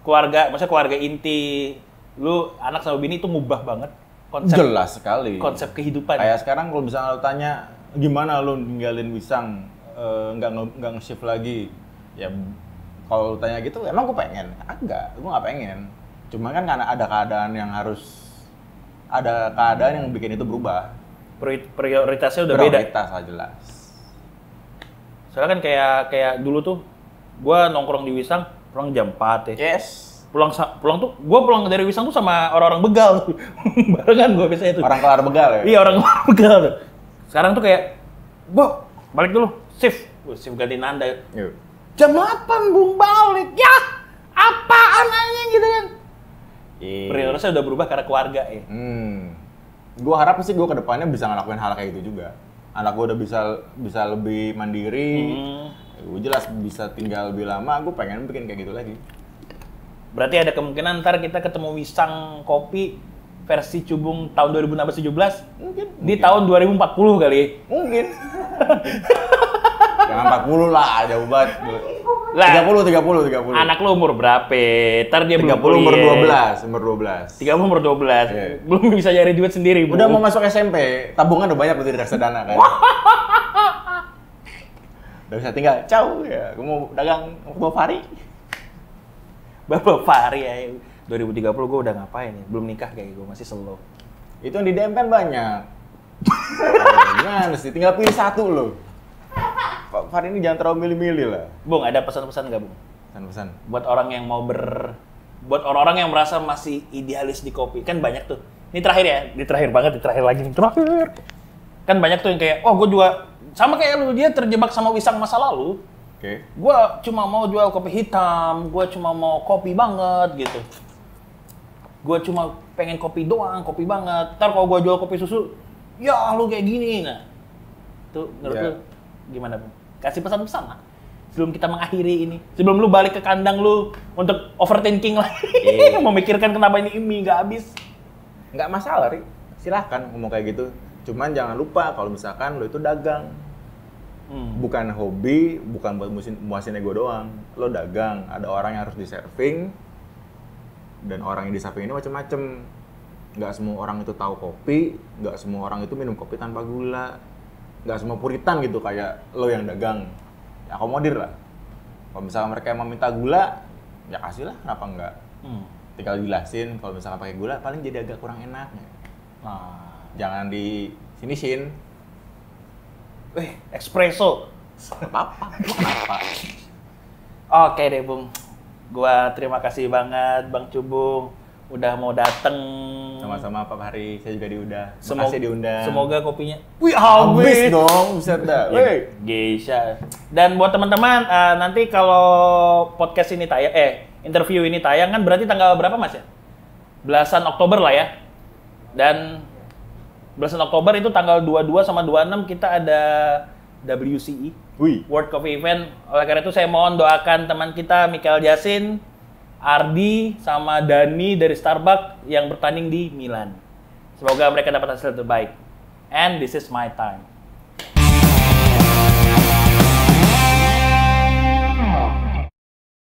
[SPEAKER 1] maksudnya keluarga inti, lu anak sama bini itu ngubah banget konsep. Jelas sekali. Konsep kehidupan.
[SPEAKER 2] Kayak sekarang kalau misalnya lo tanya, gimana lo ninggalin Wisang, nggak nge-shift lagi? Ya kalau tanya gitu, emang gue pengen? Enggak, gue nggak pengen. Cuma kan karena ada keadaan yang bikin itu berubah.
[SPEAKER 1] Prioritasnya udah beda.
[SPEAKER 2] Prioritas lah jelas.
[SPEAKER 1] Soalnya kan kayak dulu tuh, gue nongkrong di Wisang, pulang jam 4 ya.
[SPEAKER 2] Yes.
[SPEAKER 1] Pulang dari Wisang tuh sama orang-orang begal tuh. Barengan gue biasanya tuh.
[SPEAKER 2] Orang kelar begal ya?
[SPEAKER 1] Iya, orang kelar begal tuh. Sekarang tuh kayak, balik dulu, shift ganti Nanda.
[SPEAKER 2] Yuk.
[SPEAKER 1] Jam 8 Bung balik, ya apaan aja gitu kan. Prioritasnya udah berubah karena keluarga ya.
[SPEAKER 2] Gue harap sih gue kedepannya bisa ngelakuin hal kayak gitu juga. Anak gue udah bisa lebih mandiri, gue jelas bisa tinggal lebih lama, gue pengen bikin kayak gitu lagi.
[SPEAKER 1] Berarti ada kemungkinan ntar kita ketemu Wisang Kopi versi Cubung tahun 2016-17? Mungkin. Di tahun 2040 kali ya?
[SPEAKER 2] Mungkin. Jangan 40 lah, jauh banget.
[SPEAKER 1] Lah,
[SPEAKER 2] 30.
[SPEAKER 1] anak lu umur berapa? Ntar dia
[SPEAKER 2] 30
[SPEAKER 1] belum kuliah.
[SPEAKER 2] umur 12.
[SPEAKER 1] 30 umur 12.
[SPEAKER 2] Iya.
[SPEAKER 1] Belum bisa nyari duit sendiri, Bu.
[SPEAKER 2] Udah mau masuk SMP, tabungan udah banyak berarti di reksadana kan. Udah bisa tinggal, ciao ya, gue mau dagang, mau Fari.
[SPEAKER 1] Bapak Fahri ya. 2030 gue udah ngapain ya? Belum nikah kayak gue, masih slow.
[SPEAKER 2] Itu yang di DM kan banyak. Oh, gimana sih? Tinggal pilih satu loh. Pak Fahri ini jangan terlalu milih-milih lah.
[SPEAKER 1] Bung, ada pesan-pesan nggak, Bung?
[SPEAKER 2] Pesan-pesan.
[SPEAKER 1] Buat orang yang buat orang-orang yang merasa masih idealis di kopi. Kan banyak tuh. Ini terakhir ya, ini terakhir banget, ini terakhir lagi, ini terakhir. Kan banyak tuh yang kayak, oh gue juga sama kayak lu, dia terjebak sama wisang masa lalu.
[SPEAKER 2] Oke.
[SPEAKER 1] Gue cuma mau jual kopi hitam, gue cuma mau kopi banget gitu. Gue cuma pengen kopi doang, kopi banget. Ntar kalau gue jual kopi susu, ya lu kayak gini. Nah, tuh menurut lu gimana, Bung? Kasih pesan-pesan lah. Sebelum kita mengakhiri ini, sebelum lu balik ke kandang lu untuk overthinking lagi, memikirkan kenapa ini nggak habis.
[SPEAKER 2] Nggak masalah, Ri. Silahkan ngomong kayak gitu. Cuman jangan lupa kalau misalkan lo itu dagang. Bukan hobi, bukan buat muasin ego doang. Lo dagang, ada orang yang harus di-serving, dan orang yang di-serving ini macem-macem. Nggak semua orang itu tahu kopi, nggak semua orang itu minum kopi tanpa gula. Nggak semua puritan gitu kayak lo yang dagang. Ya akomodir lah. Kalau misalkan mereka yang meminta gula, ya kasih lah, kenapa enggak? Tinggal jelasin kalau misalkan pakai gula paling jadi agak kurang enak. Nah, jangan disinisin.
[SPEAKER 1] Espresso.
[SPEAKER 2] Apa-apa, kenapa?
[SPEAKER 1] Oke deh, Bung. Gua terima kasih banget Bang Cubung udah mau dateng.
[SPEAKER 2] Sama-sama Pak Fahri, saya juga diundang. Makasih diundang.
[SPEAKER 1] Semoga kopinya habis
[SPEAKER 2] dong, buset dah.
[SPEAKER 1] Geisha. Dan buat teman-teman, nanti kalau podcast ini tayang, interview ini tayang kan berarti tanggal berapa, Mas ya? Belasan Oktober lah ya. Dan belasan Oktober itu tanggal 22 sama 26 kita ada WCE, World Coffee Event. Oleh karena itu saya mohon doakan teman kita Michael Jasin, Ardi, sama Dani dari Starbucks yang bertanding di Milan. Semoga mereka dapat hasil terbaik. And this is my time.